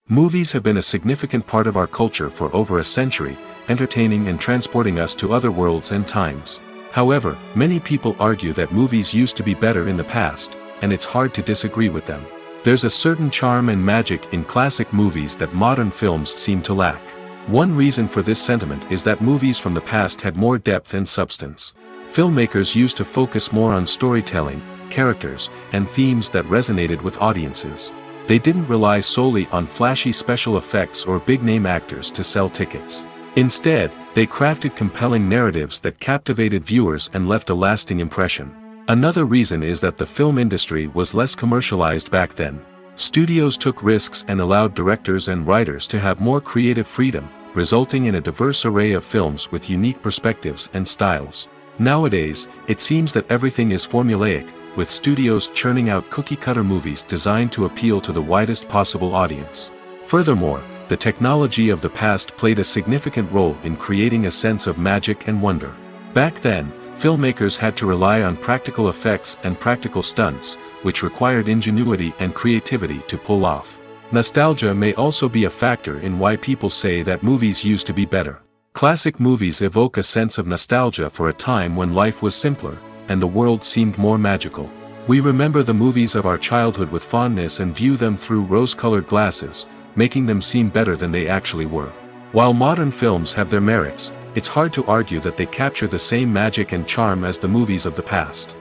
Movies have been a significant part of our culture for over a century, entertaining and transporting us to other worlds and times. However, many people argue that movies used to be better in the past, and it's hard to disagree with them. There's a certain charm and magic in classic movies that modern films seem to lack. One reason for this sentiment is that movies from the past had more depth and substance. Filmmakers used to focus more on storytelling, characters, and themes that resonated with audiences. They didn't rely solely on flashy special effects or big-name actors to sell tickets. Instead, they crafted compelling narratives that captivated viewers and left a lasting impression. Another reason is that the film industry was less commercialized back then. Studios took risks and allowed directors and writers to have more creative freedom, resulting in a diverse array of films with unique perspectives and styles. Nowadays, it seems that everything is formulaic, with studios churning out cookie-cutter movies designed to appeal to the widest possible audience. Furthermore, the technology of the past played a significant role in creating a sense of magic and wonder. Back then, filmmakers had to rely on practical effects and practical stunts, which required ingenuity and creativity to pull off. Nostalgia may also be a factor in why people say that movies used to be better. Classic movies evoke a sense of nostalgia for a time when life was simpler, and the world seemed more magical. We remember the movies of our childhood with fondness and view them through rose-colored glasses, making them seem better than they actually were. While modern films have their merits, it's hard to argue that they capture the same magic and charm as the movies of the past.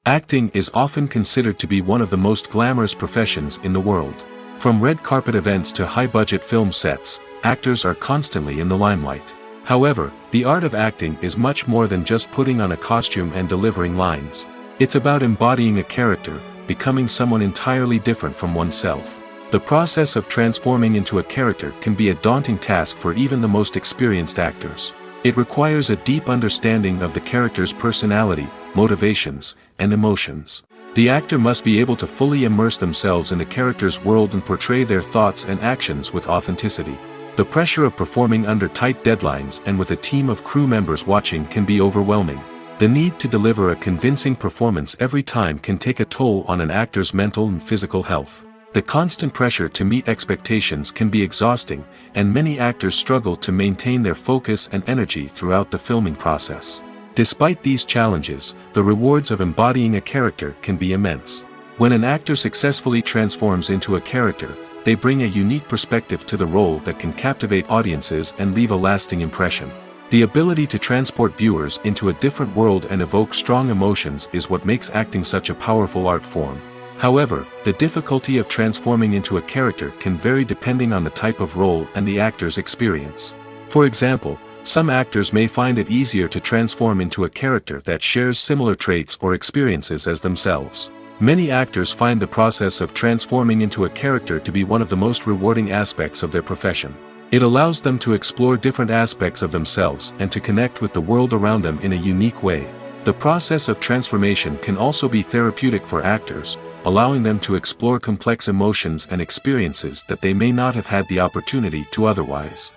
Acting is often considered to be one of the most glamorous professions in the world. From red carpet events to high-budget film sets, actors are constantly in the limelight. However, the art of acting is much more than just putting on a costume and delivering lines. It's about embodying a character, becoming someone entirely different from oneself. The process of transforming into a character can be a daunting task for even the most experienced actors. It requires a deep understanding of the character's personality, motivations, and emotions. The actor must be able to fully immerse themselves in the character's world and portray their thoughts and actions with authenticity. The pressure of performing under tight deadlines and with a team of crew members watching can be overwhelming. The need to deliver a convincing performance every time can take a toll on an actor's mental and physical health. The constant pressure to meet expectations can be exhausting, and many actors struggle to maintain their focus and energy throughout the filming process. Despite these challenges, the rewards of embodying a character can be immense. When an actor successfully transforms into a character, they bring a unique perspective to the role that can captivate audiences and leave a lasting impression. The ability to transport viewers into a different world and evoke strong emotions is what makes acting such a powerful art form. However, the difficulty of transforming into a character can vary depending on the type of role and the actor's experience. For example, some actors may find it easier to transform into a character that shares similar traits or experiences as themselves. Many actors find the process of transforming into a character to be one of the most rewarding aspects of their profession. It allows them to explore different aspects of themselves and to connect with the world around them in a unique way. The process of transformation can also be therapeutic for actors, allowing them to explore complex emotions and experiences that they may not have had the opportunity to otherwise.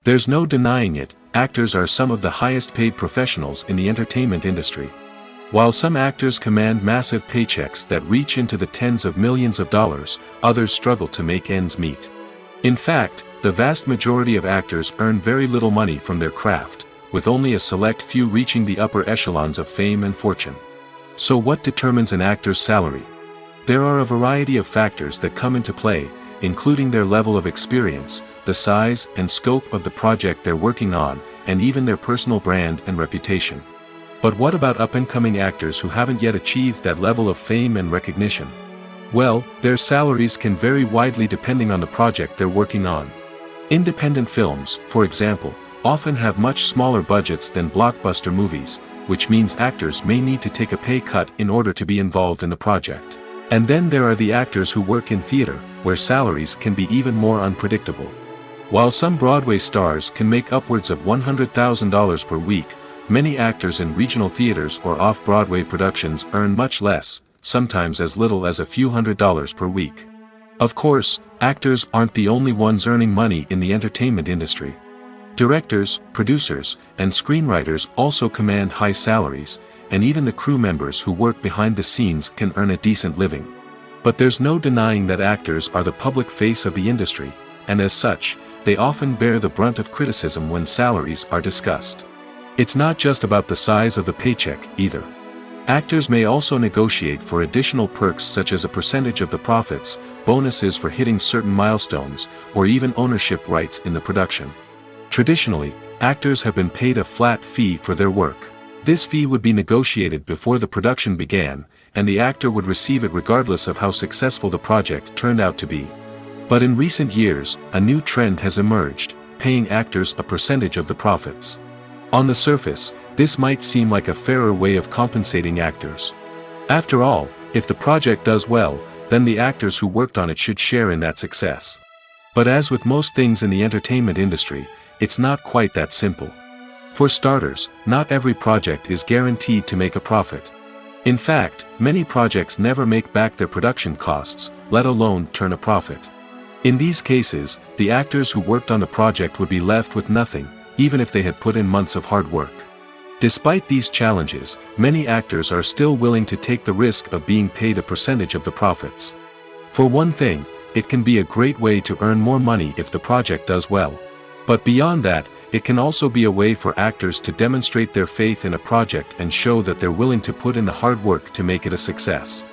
There's no denying it, actors are some of the highest paid professionals in the entertainment industry. While some actors command massive paychecks that reach into the tens of millions of dollars, others struggle to make ends meet. In fact, the vast majority of actors earn very little money from their craft, with only a select few reaching the upper echelons of fame and fortune. So what determines an actor's salary? There are a variety of factors that come into play, including their level of experience, the size and scope of the project they're working on, and even their personal brand and reputation. But what about up-and-coming actors who haven't yet achieved that level of fame and recognition? Well, their salaries can vary widely depending on the project they're working on. Independent films, for example, often have much smaller budgets than blockbuster movies, which means actors may need to take a pay cut in order to be involved in the project. And then there are the actors who work in theater, where salaries can be even more unpredictable. While some Broadway stars can make upwards of $100,000 per week, many actors in regional theaters or off-Broadway productions earn much less, sometimes as little as a few $100s per week. Of course, actors aren't the only ones earning money in the entertainment industry. Directors, producers, and screenwriters also command high salaries, and even the crew members who work behind the scenes can earn a decent living. But there's no denying that actors are the public face of the industry, and as such, they often bear the brunt of criticism when salaries are discussed. It's not just about the size of the paycheck, either. Actors may also negotiate for additional perks such as a percentage of the profits, bonuses for hitting certain milestones, or even ownership rights in the production. Traditionally, actors have been paid a flat fee for their work. This fee would be negotiated before the production began, and the actor would receive it regardless of how successful the project turned out to be. But in recent years, a new trend has emerged, paying actors a percentage of the profits. On the surface, this might seem like a fairer way of compensating actors. After all, if the project does well, then the actors who worked on it should share in that success. But as with most things in the entertainment industry, it's not quite that simple. For starters, not every project is guaranteed to make a profit. In fact, many projects never make back their production costs, let alone turn a profit. In these cases, the actors who worked on the project would be left with nothing, even if they had put in months of hard work. Despite these challenges, many actors are still willing to take the risk of being paid a percentage of the profits. For one thing, it can be a great way to earn more money if the project does well. But beyond that, it can also be a way for actors to demonstrate their faith in a project and show that they're willing to put in the hard work to make it a success.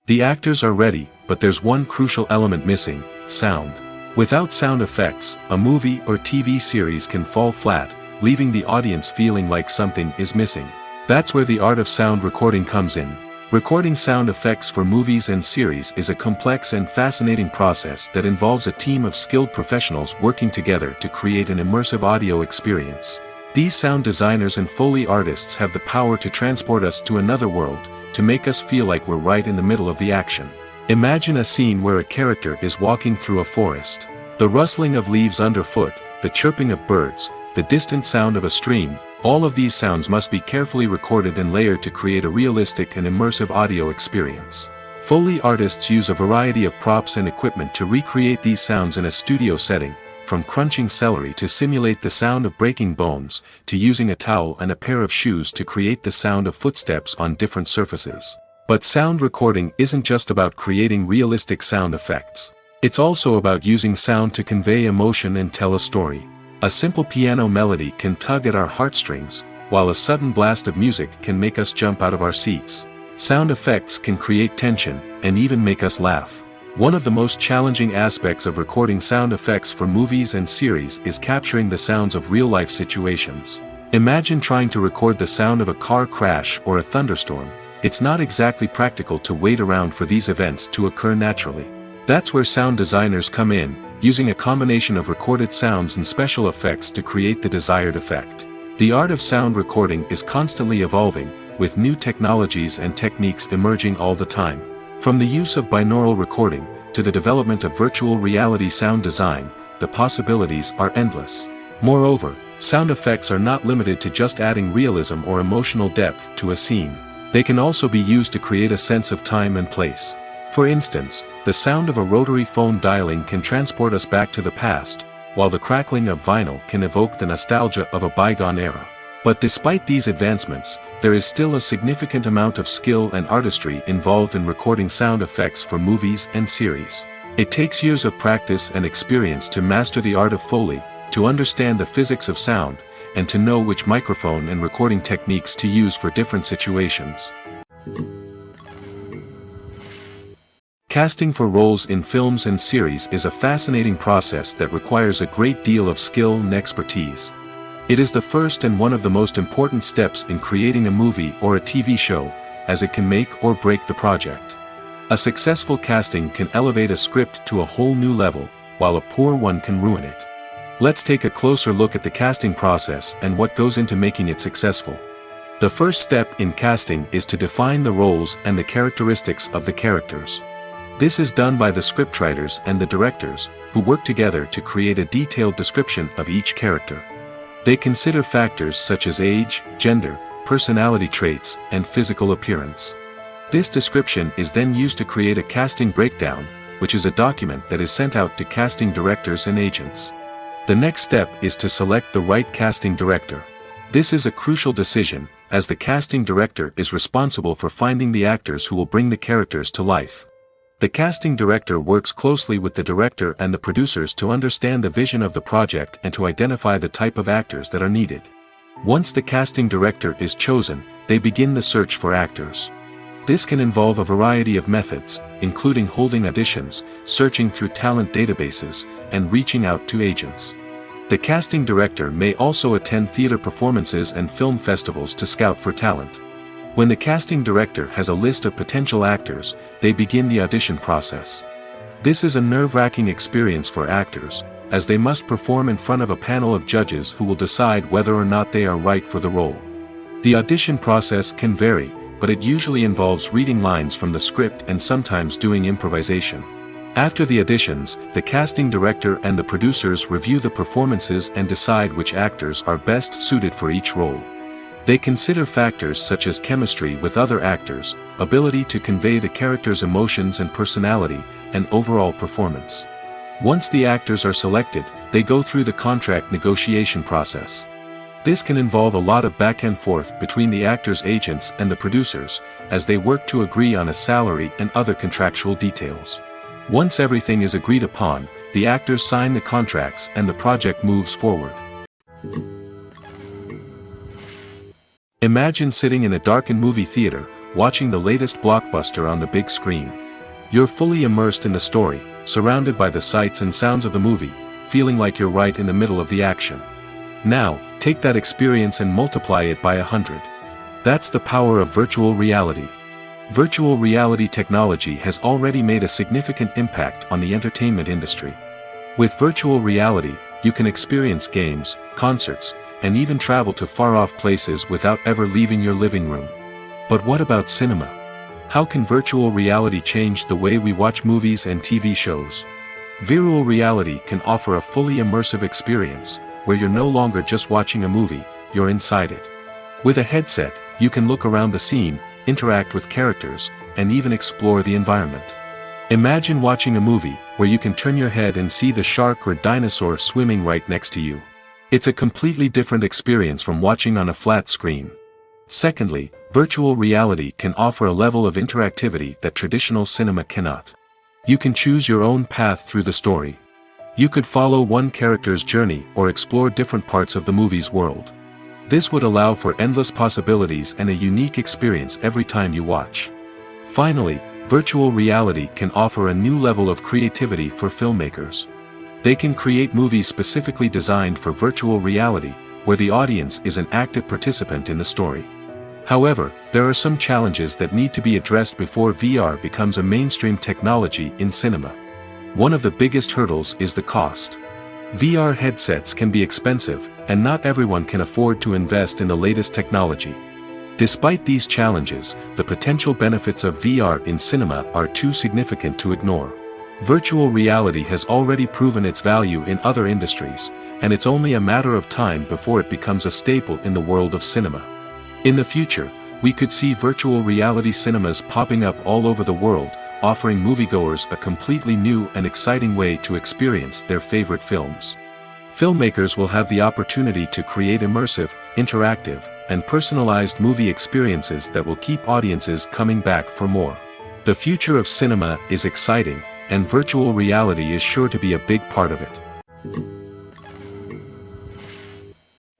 The actors are ready, but there's one crucial element missing: sound. Without sound effects, a movie or TV series can fall flat, leaving the audience feeling like something is missing. That's where the art of sound recording comes in. Recording sound effects for movies and series is a complex and fascinating process that involves a team of skilled professionals working together to create an immersive audio experience. These sound designers and Foley artists have the power to transport us to another world, to make us feel like we're right in the middle of the action. Imagine a scene where a character is walking through a forest. The rustling of leaves underfoot, the chirping of birds, the distant sound of a stream, all of these sounds must be carefully recorded and layered to create a realistic and immersive audio experience. Foley artists use a variety of props and equipment to recreate these sounds in a studio setting, from crunching celery to simulate the sound of breaking bones, to using a towel and a pair of shoes to create the sound of footsteps on different surfaces. But sound recording isn't just about creating realistic sound effects. It's also about using sound to convey emotion and tell a story. A simple piano melody can tug at our heartstrings, while a sudden blast of music can make us jump out of our seats. Sound effects can create tension, and even make us laugh. One of the most challenging aspects of recording sound effects for movies and series is capturing the sounds of real-life situations. Imagine trying to record the sound of a car crash or a thunderstorm. It's not exactly practical to wait around for these events to occur naturally. That's where sound designers come in, using a combination of recorded sounds and special effects to create the desired effect. The art of sound recording is constantly evolving, with new technologies and techniques emerging all the time. From the use of binaural recording, to the development of virtual reality sound design, the possibilities are endless. Moreover, sound effects are not limited to just adding realism or emotional depth to a scene. They can also be used to create a sense of time and place. For instance, the sound of a rotary phone dialing can transport us back to the past, while the crackling of vinyl can evoke the nostalgia of a bygone era. But despite these advancements, there is still a significant amount of skill and artistry involved in recording sound effects for movies and series. It takes years of practice and experience to master the art of Foley, to understand the physics of sound, and to know which microphone and recording techniques to use for different situations. Casting for roles in films and series is a fascinating process that requires a great deal of skill and expertise. It is the first and one of the most important steps in creating a movie or a TV show, as it can make or break the project. A successful casting can elevate a script to a whole new level, while a poor one can ruin it. Let's take a closer look at the casting process and what goes into making it successful. The first step in casting is to define the roles and the characteristics of the characters. This is done by the scriptwriters and the directors, who work together to create a detailed description of each character. They consider factors such as age, gender, personality traits, and physical appearance. This description is then used to create a casting breakdown, which is a document that is sent out to casting directors and agents. The next step is to select the right casting director. This is a crucial decision, as the casting director is responsible for finding the actors who will bring the characters to life. The casting director works closely with the director and the producers to understand the vision of the project and to identify the type of actors that are needed. Once the casting director is chosen, they begin the search for actors. This can involve a variety of methods, including holding auditions, searching through talent databases, and reaching out to agents. The casting director may also attend theater performances and film festivals to scout for talent. When the casting director has a list of potential actors, they begin the audition process. This is a nerve-wracking experience for actors, as they must perform in front of a panel of judges who will decide whether or not they are right for the role. The audition process can vary, but it usually involves reading lines from the script and sometimes doing improvisation. After the auditions, the casting director and the producers review the performances and decide which actors are best suited for each role. They consider factors such as chemistry with other actors, ability to convey the character's emotions and personality, and overall performance. Once the actors are selected, they go through the contract negotiation process. This can involve a lot of back and forth between the actors' agents and the producers, as they work to agree on a salary and other contractual details. Once everything is agreed upon, the actors sign the contracts and the project moves forward. Imagine sitting in a darkened movie theater, watching the latest blockbuster on the big screen. You're fully immersed in the story, surrounded by the sights and sounds of the movie, feeling like you're right in the middle of the action. Now, take that experience and multiply it by 100. That's the power of virtual reality. Virtual reality technology has already made a significant impact on the entertainment industry. With virtual reality, you can experience games, concerts, and even travel to far-off places without ever leaving your living room. But what about cinema? How can virtual reality change the way we watch movies and TV shows? Virtual reality can offer a fully immersive experience, where you're no longer just watching a movie, you're inside it. With a headset, you can look around the scene, interact with characters, and even explore the environment. Imagine watching a movie where you can turn your head and see the shark or dinosaur swimming right next to you. It's a completely different experience from watching on a flat screen. Secondly, virtual reality can offer a level of interactivity that traditional cinema cannot. You can choose your own path through the story. You could follow one character's journey or explore different parts of the movie's world. This would allow for endless possibilities and a unique experience every time you watch. Finally, virtual reality can offer a new level of creativity for filmmakers. They can create movies specifically designed for virtual reality, where the audience is an active participant in the story. However, there are some challenges that need to be addressed before VR becomes a mainstream technology in cinema. One of the biggest hurdles is the cost. VR headsets can be expensive, and not everyone can afford to invest in the latest technology. Despite these challenges, the potential benefits of VR in cinema are too significant to ignore. Virtual reality has already proven its value in other industries, and it's only a matter of time before it becomes a staple in the world of cinema. In the future, we could see virtual reality cinemas popping up all over the world, offering moviegoers a completely new and exciting way to experience their favorite films. Filmmakers will have the opportunity to create immersive, interactive, and personalized movie experiences that will keep audiences coming back for more. The future of cinema is exciting, and virtual reality is sure to be a big part of it.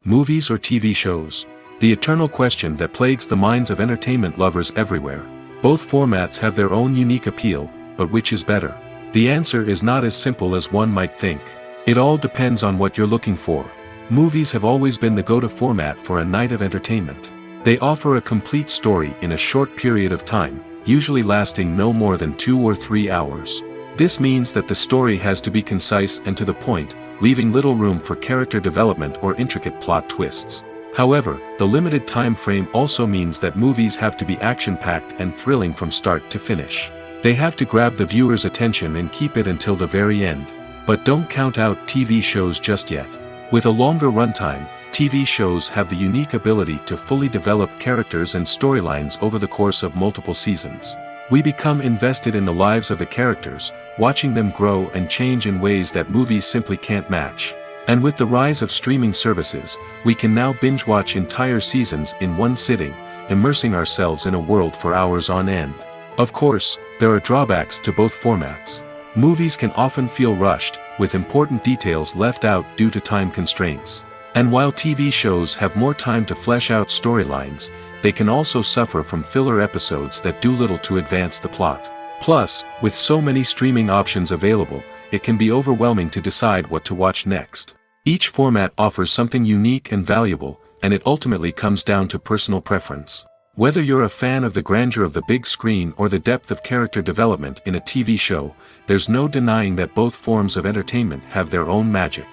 Movies or TV shows? The eternal question that plagues the minds of entertainment lovers everywhere. Both formats have their own unique appeal, but which is better? The answer is not as simple as one might think. It all depends on what you're looking for. Movies have always been the go-to format for a night of entertainment. They offer a complete story in a short period of time, usually lasting no more than 2 or 3 hours. This means that the story has to be concise and to the point, leaving little room for character development or intricate plot twists. However, the limited time frame also means that movies have to be action-packed and thrilling from start to finish. They have to grab the viewer's attention and keep it until the very end. But don't count out TV shows just yet. With a longer runtime, TV shows have the unique ability to fully develop characters and storylines over the course of multiple seasons. We become invested in the lives of the characters, watching them grow and change in ways that movies simply can't match. And with the rise of streaming services, we can now binge-watch entire seasons in one sitting, immersing ourselves in a world for hours on end. Of course, there are drawbacks to both formats. Movies can often feel rushed, with important details left out due to time constraints. And while TV shows have more time to flesh out storylines, they can also suffer from filler episodes that do little to advance the plot. Plus, with so many streaming options available, it can be overwhelming to decide what to watch next. Each format offers something unique and valuable, and it ultimately comes down to personal preference. Whether you're a fan of the grandeur of the big screen or the depth of character development in a TV show, there's no denying that both forms of entertainment have their own magic.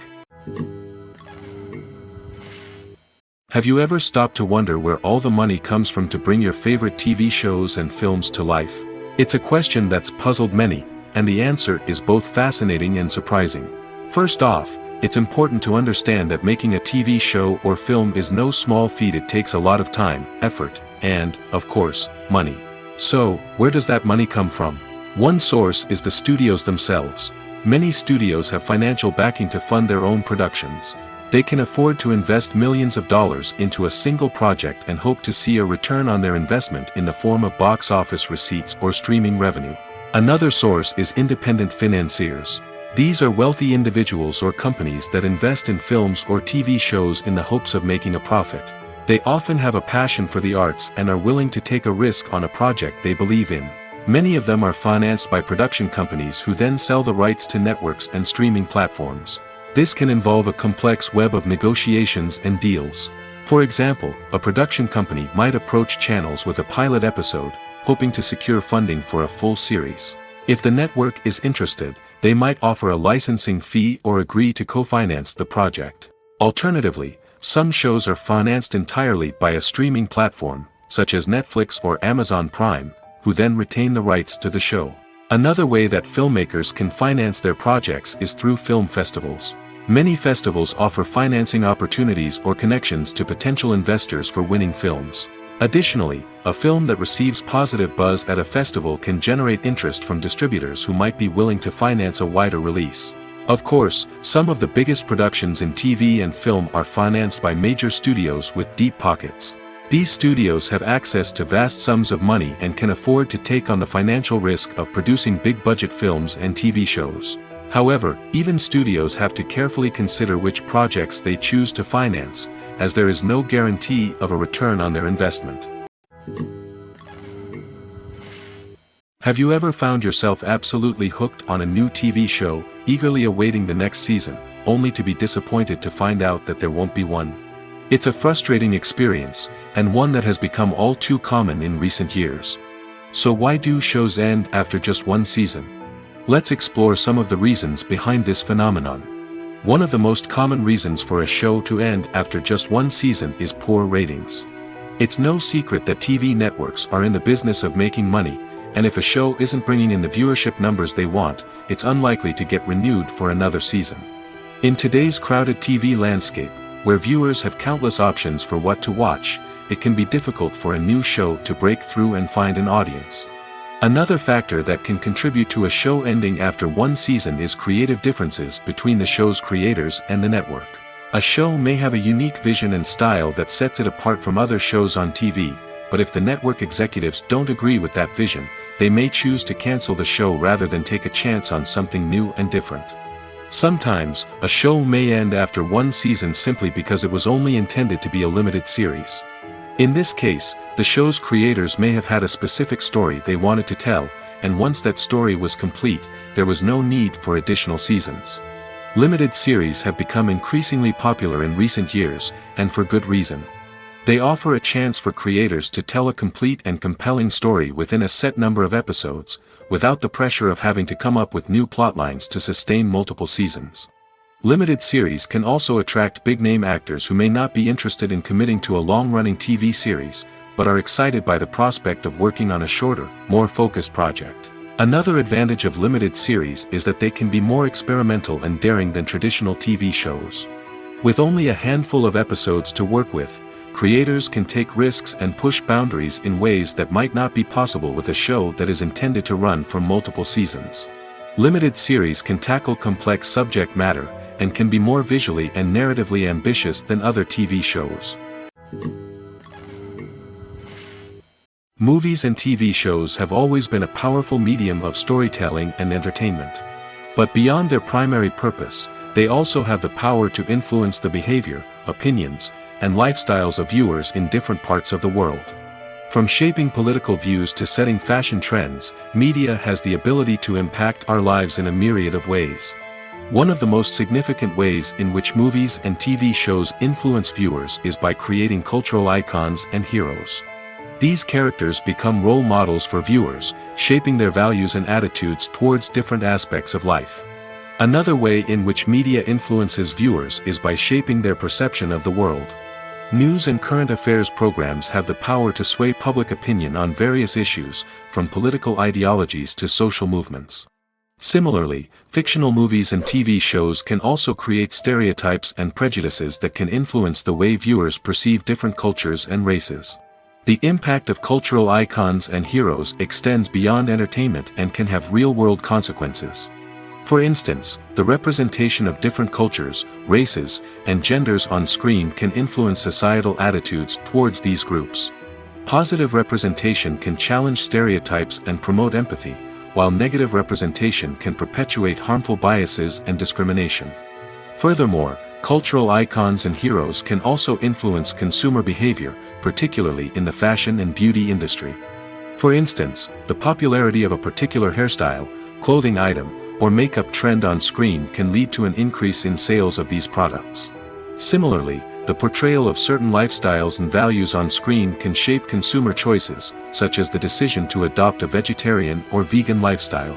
Have you ever stopped to wonder where all the money comes from to bring your favorite TV shows and films to life? It's a question that's puzzled many, and the answer is both fascinating and surprising. First off, it's important to understand that making a TV show or film is no small feat. It takes a lot of time, effort, and, of course, money. So, where does that money come from? One source is the studios themselves. Many studios have financial backing to fund their own productions. They can afford to invest millions of dollars into a single project and hope to see a return on their investment in the form of box office receipts or streaming revenue. Another source is independent financiers. These are wealthy individuals or companies that invest in films or TV shows in the hopes of making a profit. They often have a passion for the arts and are willing to take a risk on a project they believe in. Many of them are financed by production companies who then sell the rights to networks and streaming platforms. This can involve a complex web of negotiations and deals. For example, a production company might approach channels with a pilot episode, hoping to secure funding for a full series. If the network is interested, they might offer a licensing fee or agree to co-finance the project. Alternatively, some shows are financed entirely by a streaming platform, such as Netflix or Amazon Prime, who then retain the rights to the show. Another way that filmmakers can finance their projects is through film festivals. Many festivals offer financing opportunities or connections to potential investors for winning films. Additionally, a film that receives positive buzz at a festival can generate interest from distributors who might be willing to finance a wider release. Of course, some of the biggest productions in TV and film are financed by major studios with deep pockets. These studios have access to vast sums of money and can afford to take on the financial risk of producing big-budget films and TV shows. However, even studios have to carefully consider which projects they choose to finance, as there is no guarantee of a return on their investment. Have you ever found yourself absolutely hooked on a new TV show, eagerly awaiting the next season, only to be disappointed to find out that there won't be one? It's a frustrating experience, and one that has become all too common in recent years. So why do shows end after just one season? Let's explore some of the reasons behind this phenomenon. One of the most common reasons for a show to end after just one season is poor ratings. It's no secret that TV networks are in the business of making money, and if a show isn't bringing in the viewership numbers they want, it's unlikely to get renewed for another season. In today's crowded TV landscape, where viewers have countless options for what to watch, it can be difficult for a new show to break through and find an audience. Another factor that can contribute to a show ending after one season is creative differences between the show's creators and the network. A show may have a unique vision and style that sets it apart from other shows on TV, but if the network executives don't agree with that vision, they may choose to cancel the show rather than take a chance on something new and different. Sometimes, a show may end after one season simply because it was only intended to be a limited series. In this case, the show's creators may have had a specific story they wanted to tell, and once that story was complete, there was no need for additional seasons. Limited series have become increasingly popular in recent years, and for good reason. They offer a chance for creators to tell a complete and compelling story within a set number of episodes, without the pressure of having to come up with new plotlines to sustain multiple seasons. Limited series can also attract big-name actors who may not be interested in committing to a long-running TV series, but are excited by the prospect of working on a shorter, more focused project. Another advantage of limited series is that they can be more experimental and daring than traditional TV shows. With only a handful of episodes to work with, creators can take risks and push boundaries in ways that might not be possible with a show that is intended to run for multiple seasons. Limited series can tackle complex subject matter, and can be more visually and narratively ambitious than other TV shows. Movies and TV shows have always been a powerful medium of storytelling and entertainment. But beyond their primary purpose, they also have the power to influence the behavior, opinions, and lifestyles of viewers in different parts of the world. From shaping political views to setting fashion trends, media has the ability to impact our lives in a myriad of ways. One of the most significant ways in which movies and TV shows influence viewers is by creating cultural icons and heroes. These characters become role models for viewers, shaping their values and attitudes towards different aspects of life. Another way in which media influences viewers is by shaping their perception of the world. News and current affairs programs have the power to sway public opinion on various issues, from political ideologies to social movements. Similarly, fictional movies and TV shows can also create stereotypes and prejudices that can influence the way viewers perceive different cultures and races. The impact of cultural icons and heroes extends beyond entertainment and can have real-world consequences. For instance, the representation of different cultures, races, and genders on screen can influence societal attitudes towards these groups. Positive representation can challenge stereotypes and promote empathy, while negative representation can perpetuate harmful biases and discrimination. Furthermore, cultural icons and heroes can also influence consumer behavior, particularly in the fashion and beauty industry. For instance, the popularity of a particular hairstyle, clothing item, or makeup trend on screen can lead to an increase in sales of these products. Similarly, the portrayal of certain lifestyles and values on screen can shape consumer choices, such as the decision to adopt a vegetarian or vegan lifestyle.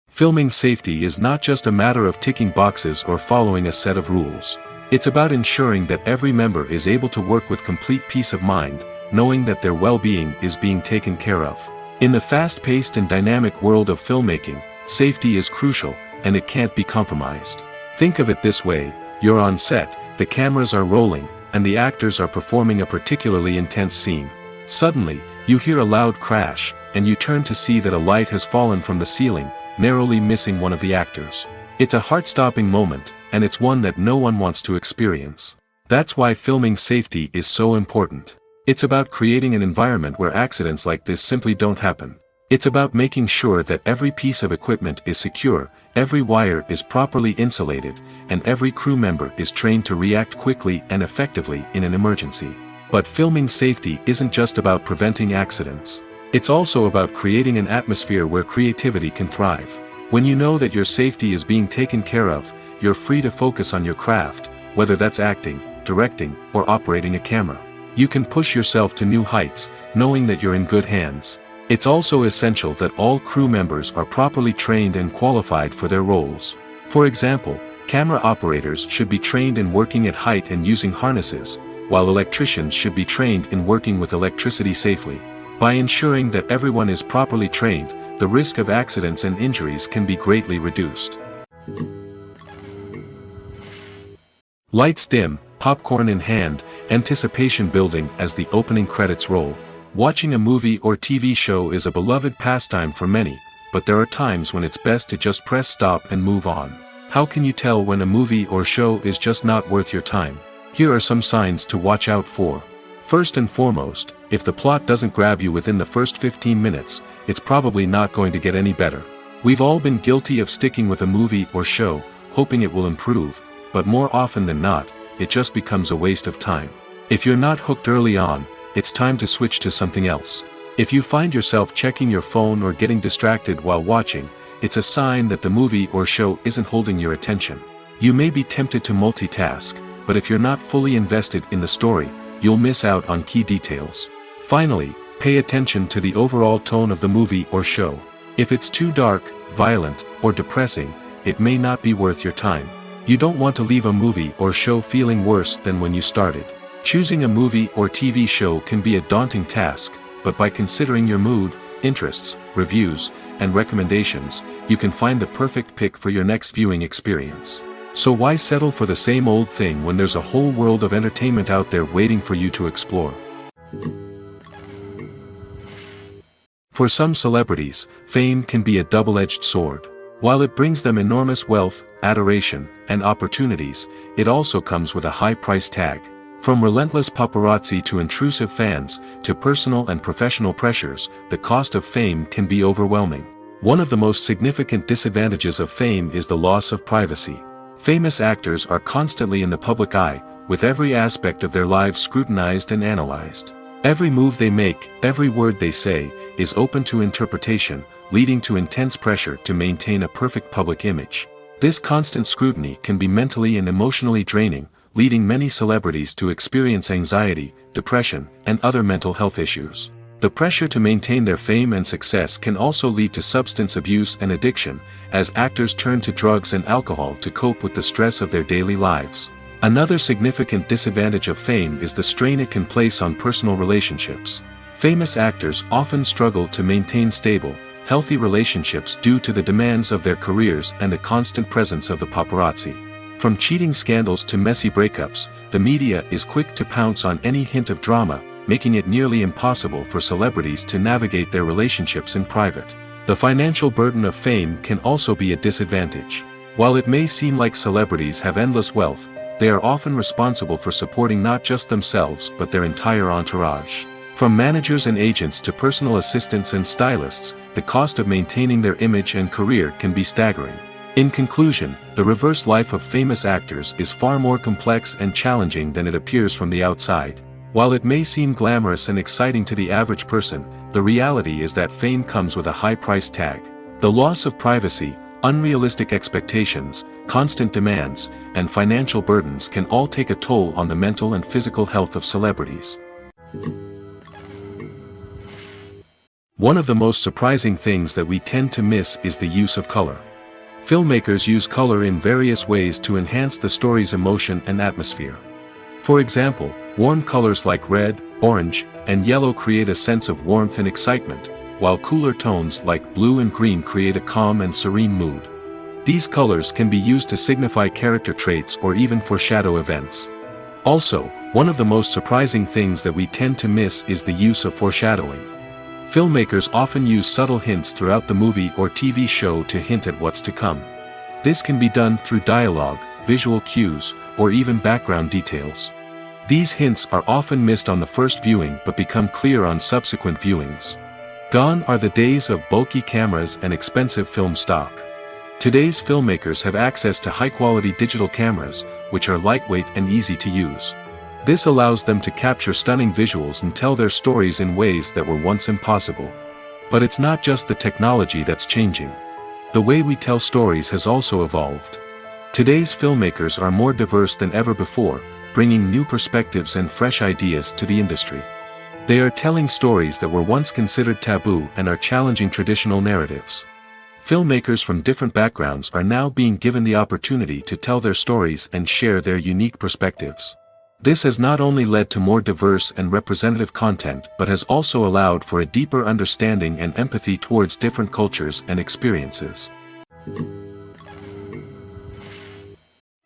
Filming safety is not just a matter of ticking boxes or following a set of rules. It's about ensuring that every member is able to work with complete peace of mind, knowing that their well-being is being taken care of. In the fast-paced and dynamic world of filmmaking, safety is crucial, and it can't be compromised. Think of it this way: you're on set, the cameras are rolling, and the actors are performing a particularly intense scene. Suddenly, you hear a loud crash, and you turn to see that a light has fallen from the ceiling, narrowly missing one of the actors. It's a heart-stopping moment, and it's one that no one wants to experience. That's why filming safety is so important. It's about creating an environment where accidents like this simply don't happen. It's about making sure that every piece of equipment is secure, every wire is properly insulated, and every crew member is trained to react quickly and effectively in an emergency. But filming safety isn't just about preventing accidents. It's also about creating an atmosphere where creativity can thrive. When you know that your safety is being taken care of, you're free to focus on your craft, whether that's acting, directing, or operating a camera. You can push yourself to new heights, knowing that you're in good hands. It's also essential that all crew members are properly trained and qualified for their roles. For example, camera operators should be trained in working at height and using harnesses, while electricians should be trained in working with electricity safely. By ensuring that everyone is properly trained, the risk of accidents and injuries can be greatly reduced. Lights dim, popcorn in hand, anticipation building as the opening credits roll. Watching a movie or TV show is a beloved pastime for many, but there are times when it's best to just press stop and move on. How can you tell when a movie or show is just not worth your time? Here are some signs to watch out for. First and foremost, if the plot doesn't grab you within the first 15 minutes, it's probably not going to get any better. We've all been guilty of sticking with a movie or show, hoping it will improve, but more often than not, it just becomes a waste of time. If you're not hooked early on, it's time to switch to something else. If you find yourself checking your phone or getting distracted while watching, it's a sign that the movie or show isn't holding your attention. You may be tempted to multitask, but if you're not fully invested in the story, you'll miss out on key details. Finally, pay attention to the overall tone of the movie or show. If it's too dark, violent, or depressing, it may not be worth your time. You don't want to leave a movie or show feeling worse than when you started. Choosing a movie or TV show can be a daunting task, but by considering your mood, interests, reviews, and recommendations, you can find the perfect pick for your next viewing experience. So why settle for the same old thing when there's a whole world of entertainment out there waiting for you to explore? For some celebrities, fame can be a double-edged sword. While it brings them enormous wealth, adoration, and opportunities, it also comes with a high price tag. From relentless paparazzi to intrusive fans, to personal and professional pressures, the cost of fame can be overwhelming. One of the most significant disadvantages of fame is the loss of privacy. Famous actors are constantly in the public eye, with every aspect of their lives scrutinized and analyzed. Every move they make, every word they say, is open to interpretation, leading to intense pressure to maintain a perfect public image. This constant scrutiny can be mentally and emotionally draining, leading many celebrities to experience anxiety, depression, and other mental health issues. The pressure to maintain their fame and success can also lead to substance abuse and addiction, as actors turn to drugs and alcohol to cope with the stress of their daily lives. Another significant disadvantage of fame is the strain it can place on personal relationships. Famous actors often struggle to maintain stable, healthy relationships due to the demands of their careers and the constant presence of the paparazzi. From cheating scandals to messy breakups, the media is quick to pounce on any hint of drama, making it nearly impossible for celebrities to navigate their relationships in private. The financial burden of fame can also be a disadvantage. While it may seem like celebrities have endless wealth, they are often responsible for supporting not just themselves but their entire entourage. From managers and agents to personal assistants and stylists, the cost of maintaining their image and career can be staggering. In conclusion, the reverse life of famous actors is far more complex and challenging than it appears from the outside. While it may seem glamorous and exciting to the average person, the reality is that fame comes with a high price tag. The loss of privacy, unrealistic expectations, constant demands, and financial burdens can all take a toll on the mental and physical health of celebrities. One of the most surprising things that we tend to miss is the use of color. Filmmakers use color in various ways to enhance the story's emotion and atmosphere. For example, warm colors like red, orange, and yellow create a sense of warmth and excitement, while cooler tones like blue and green create a calm and serene mood. These colors can be used to signify character traits or even foreshadow events. Also, one of the most surprising things that we tend to miss is the use of foreshadowing. Filmmakers often use subtle hints throughout the movie or TV show to hint at what's to come. This can be done through dialogue, visual cues, or even background details. These hints are often missed on the first viewing but become clear on subsequent viewings. Gone are the days of bulky cameras and expensive film stock. Today's filmmakers have access to high-quality digital cameras, which are lightweight and easy to use. This allows them to capture stunning visuals and tell their stories in ways that were once impossible. But it's not just the technology that's changing. The way we tell stories has also evolved. Today's filmmakers are more diverse than ever before, bringing new perspectives and fresh ideas to the industry. They are telling stories that were once considered taboo and are challenging traditional narratives. Filmmakers from different backgrounds are now being given the opportunity to tell their stories and share their unique perspectives. This has not only led to more diverse and representative content but has also allowed for a deeper understanding and empathy towards different cultures and experiences.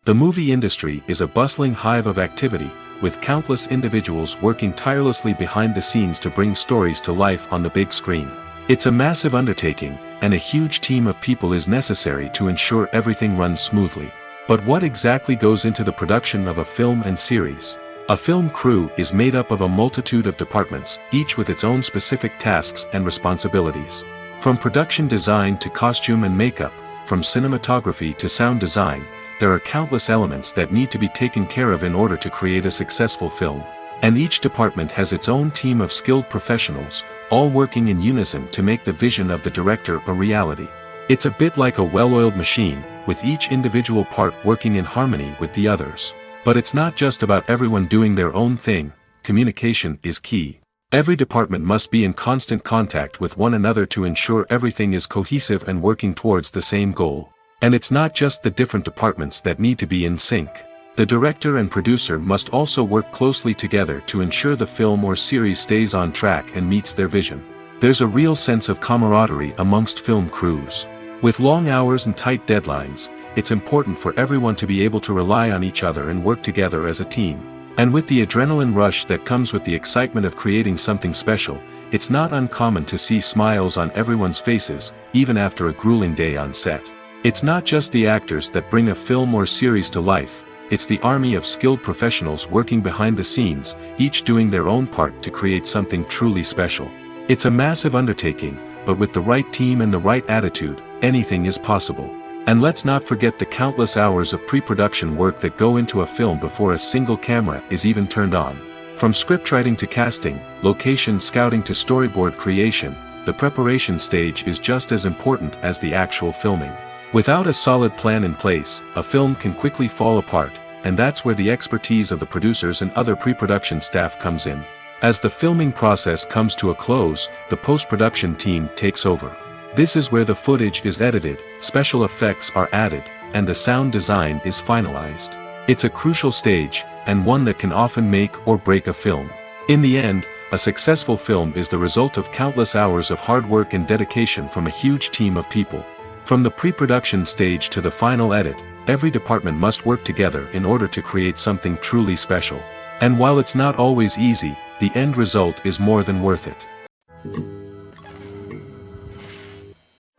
The movie industry is a bustling hive of activity, with countless individuals working tirelessly behind the scenes to bring stories to life on the big screen. It's a massive undertaking, and a huge team of people is necessary to ensure everything runs smoothly. But what exactly goes into the production of a film and series? A film crew is made up of a multitude of departments, each with its own specific tasks and responsibilities. From production design to costume and makeup, from cinematography to sound design, there are countless elements that need to be taken care of in order to create a successful film. And each department has its own team of skilled professionals, all working in unison to make the vision of the director a reality. It's a bit like a well-oiled machine, with each individual part working in harmony with the others. But it's not just about everyone doing their own thing. Communication is key. Every department must be in constant contact with one another to ensure everything is cohesive and working towards the same goal. And it's not just the different departments that need to be in sync. The director and producer must also work closely together to ensure the film or series stays on track and meets their vision. There's a real sense of camaraderie amongst film crews. With long hours and tight deadlines, it's important for everyone to be able to rely on each other and work together as a team. And with the adrenaline rush that comes with the excitement of creating something special, it's not uncommon to see smiles on everyone's faces, even after a grueling day on set. It's not just the actors that bring a film or series to life, it's the army of skilled professionals working behind the scenes, each doing their own part to create something truly special. It's a massive undertaking, but with the right team and the right attitude, anything is possible. And let's not forget the countless hours of pre-production work that go into a film before a single camera is even turned on. From scriptwriting to casting, location scouting to storyboard creation, the preparation stage is just as important as the actual filming. Without a solid plan in place, a film can quickly fall apart, and that's where the expertise of the producers and other pre-production staff comes in. As the filming process comes to a close, the post-production team takes over. This is where the footage is edited, special effects are added, and the sound design is finalized. It's a crucial stage, and one that can often make or break a film. In the end, a successful film is the result of countless hours of hard work and dedication from a huge team of people. From the pre-production stage to the final edit, every department must work together in order to create something truly special. And while it's not always easy, the end result is more than worth it.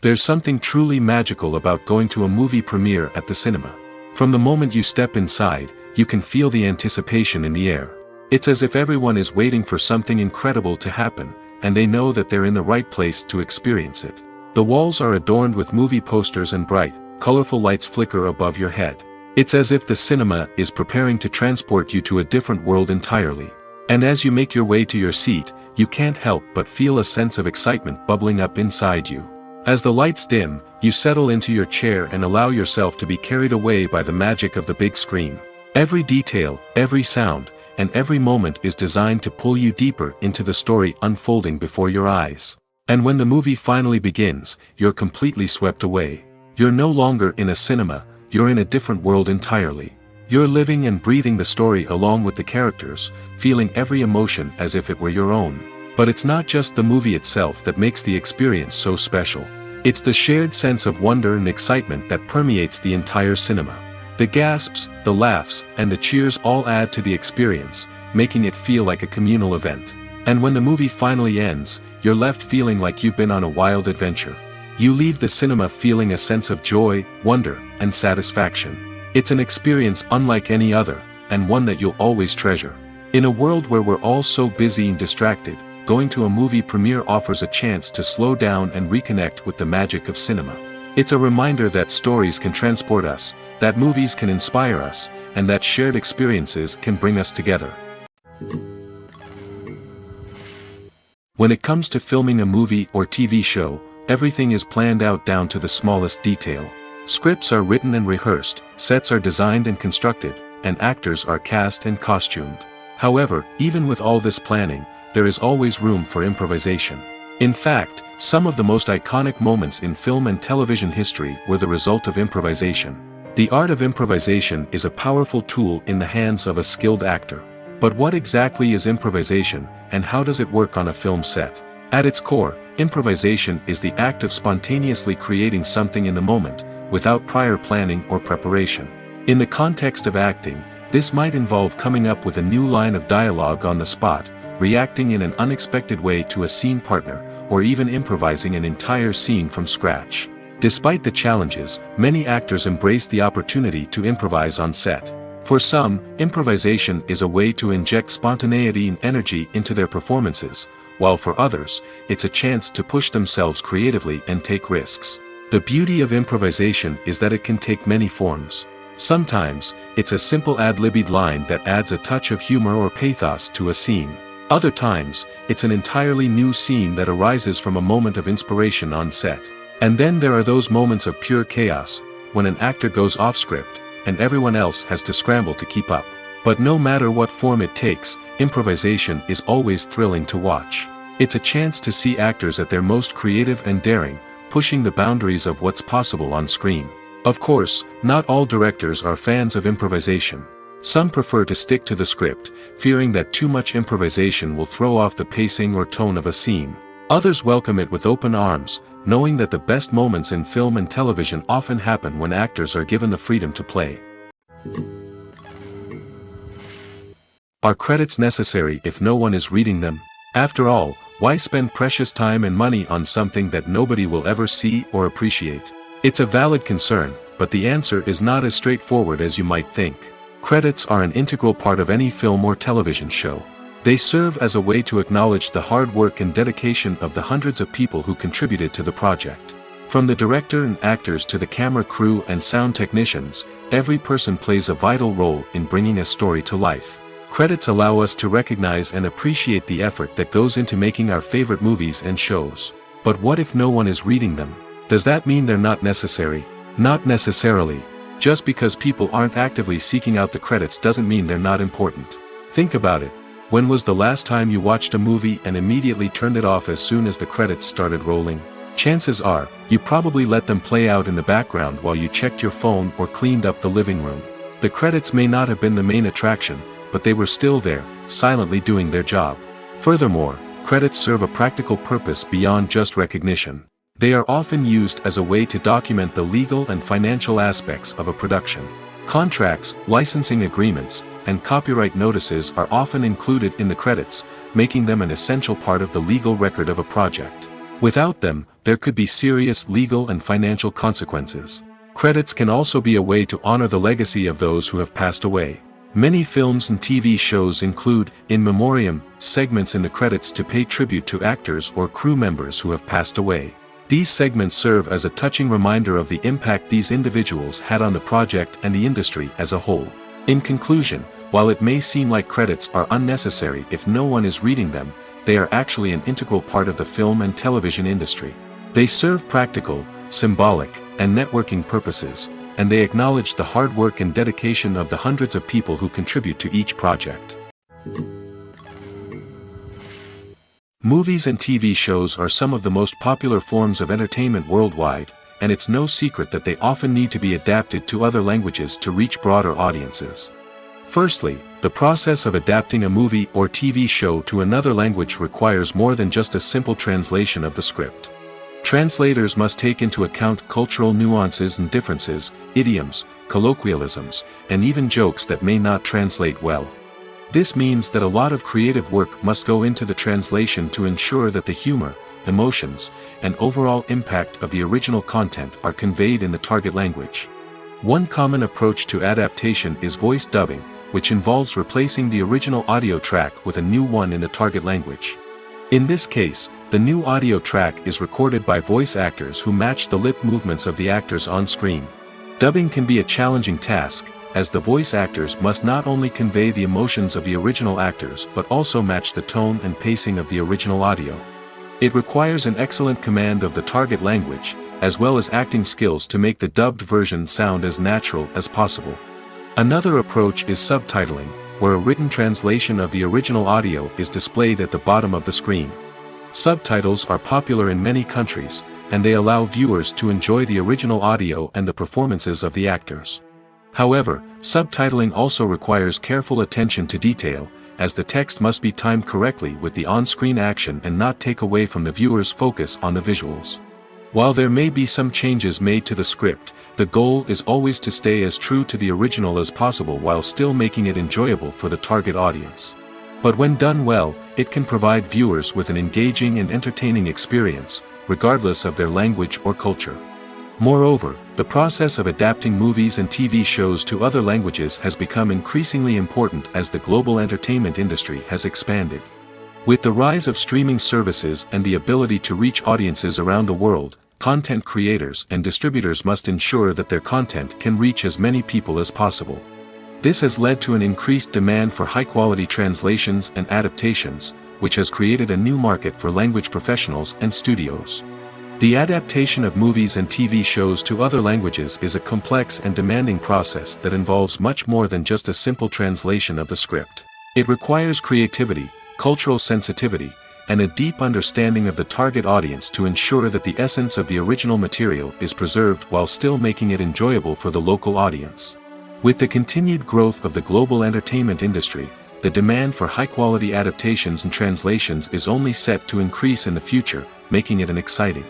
There's something truly magical about going to a movie premiere at the cinema. From the moment you step inside, you can feel the anticipation in the air. It's as if everyone is waiting for something incredible to happen, and they know that they're in the right place to experience it. The walls are adorned with movie posters and bright, colorful lights flicker above your head. It's as if the cinema is preparing to transport you to a different world entirely. And as you make your way to your seat, you can't help but feel a sense of excitement bubbling up inside you. As the lights dim, you settle into your chair and allow yourself to be carried away by the magic of the big screen. Every detail, every sound, and every moment is designed to pull you deeper into the story unfolding before your eyes. And when the movie finally begins, you're completely swept away. You're no longer in a cinema, you're in a different world entirely. You're living and breathing the story along with the characters, feeling every emotion as if it were your own. But it's not just the movie itself that makes the experience so special. It's the shared sense of wonder and excitement that permeates the entire cinema. The gasps, the laughs, and the cheers all add to the experience, making it feel like a communal event. And when the movie finally ends, you're left feeling like you've been on a wild adventure. You leave the cinema feeling a sense of joy, wonder, and satisfaction. It's an experience unlike any other, and one that you'll always treasure. In a world where we're all so busy and distracted, going to a movie premiere offers a chance to slow down and reconnect with the magic of cinema. It's a reminder that stories can transport us, that movies can inspire us, and that shared experiences can bring us together. When it comes to filming a movie or TV show, everything is planned out down to the smallest detail. Scripts are written and rehearsed, sets are designed and constructed, and actors are cast and costumed. However, even with all this planning, there is always room for improvisation. In fact, some of the most iconic moments in film and television history were the result of improvisation. The art of improvisation is a powerful tool in the hands of a skilled actor. But what exactly is improvisation, and how does it work on a film set? At its core, improvisation is the act of spontaneously creating something in the moment, without prior planning or preparation. In the context of acting, this might involve coming up with a new line of dialogue on the spot, reacting in an unexpected way to a scene partner, or even improvising an entire scene from scratch. Despite the challenges, many actors embrace the opportunity to improvise on set. For some, improvisation is a way to inject spontaneity and energy into their performances, while for others, it's a chance to push themselves creatively and take risks. The beauty of improvisation is that it can take many forms. Sometimes, it's a simple ad-libbed line that adds a touch of humor or pathos to a scene. Other times, it's an entirely new scene that arises from a moment of inspiration on set. And then there are those moments of pure chaos, when an actor goes off script, and everyone else has to scramble to keep up. But no matter what form it takes, improvisation is always thrilling to watch. It's a chance to see actors at their most creative and daring, pushing the boundaries of what's possible on screen. Of course, not all directors are fans of improvisation. Some prefer to stick to the script, fearing that too much improvisation will throw off the pacing or tone of a scene. Others welcome it with open arms, knowing that the best moments in film and television often happen when actors are given the freedom to play. Are credits necessary if no one is reading them? After all, why spend precious time and money on something that nobody will ever see or appreciate? It's a valid concern, but the answer is not as straightforward as you might think. Credits are an integral part of any film or television show. They serve as a way to acknowledge the hard work and dedication of the hundreds of people who contributed to the project. From the director and actors to the camera crew and sound technicians, every person plays a vital role in bringing a story to life. Credits allow us to recognize and appreciate the effort that goes into making our favorite movies and shows. But what if no one is reading them? Does that mean they're not necessary? Not necessarily. Just because people aren't actively seeking out the credits doesn't mean they're not important. Think about it. When was the last time you watched a movie and immediately turned it off as soon as the credits started rolling? Chances are, you probably let them play out in the background while you checked your phone or cleaned up the living room. The credits may not have been the main attraction, but they were still there, silently doing their job. Furthermore, credits serve a practical purpose beyond just recognition. They are often used as a way to document the legal and financial aspects of a production. Contracts, licensing agreements, and copyright notices are often included in the credits, making them an essential part of the legal record of a project. Without them, there could be serious legal and financial consequences. Credits can also be a way to honor the legacy of those who have passed away. Many films and TV shows include, in memoriam, segments in the credits to pay tribute to actors or crew members who have passed away. These segments serve as a touching reminder of the impact these individuals had on the project and the industry as a whole. In conclusion, while it may seem like credits are unnecessary if no one is reading them, they are actually an integral part of the film and television industry. They serve practical, symbolic, and networking purposes, and they acknowledge the hard work and dedication of the hundreds of people who contribute to each project. Movies and TV shows are some of the most popular forms of entertainment worldwide, and it's no secret that they often need to be adapted to other languages to reach broader audiences. Firstly, the process of adapting a movie or TV show to another language requires more than just a simple translation of the script. Translators must take into account cultural nuances and differences, idioms, colloquialisms, and even jokes that may not translate well. This means that a lot of creative work must go into the translation to ensure that the humor, emotions, and overall impact of the original content are conveyed in the target language. One common approach to adaptation is voice dubbing, which involves replacing the original audio track with a new one in the target language. In this case, the new audio track is recorded by voice actors who match the lip movements of the actors on screen. Dubbing can be a challenging task, as the voice actors must not only convey the emotions of the original actors but also match the tone and pacing of the original audio. It requires an excellent command of the target language, as well as acting skills to make the dubbed version sound as natural as possible. Another approach is subtitling, where a written translation of the original audio is displayed at the bottom of the screen. Subtitles are popular in many countries, and they allow viewers to enjoy the original audio and the performances of the actors. However, subtitling also requires careful attention to detail, as the text must be timed correctly with the on-screen action and not take away from the viewer's focus on the visuals. While there may be some changes made to the script, the goal is always to stay as true to the original as possible while still making it enjoyable for the target audience. But when done well, it can provide viewers with an engaging and entertaining experience, regardless of their language or culture. Moreover, the process of adapting movies and TV shows to other languages has become increasingly important as the global entertainment industry has expanded. With the rise of streaming services and the ability to reach audiences around the world, content creators and distributors must ensure that their content can reach as many people as possible. This has led to an increased demand for high-quality translations and adaptations, which has created a new market for language professionals and studios. The adaptation of movies and TV shows to other languages is a complex and demanding process that involves much more than just a simple translation of the script. It requires creativity, cultural sensitivity, and a deep understanding of the target audience to ensure that the essence of the original material is preserved while still making it enjoyable for the local audience. With the continued growth of the global entertainment industry, the demand for high-quality adaptations and translations is only set to increase in the future, making it an exciting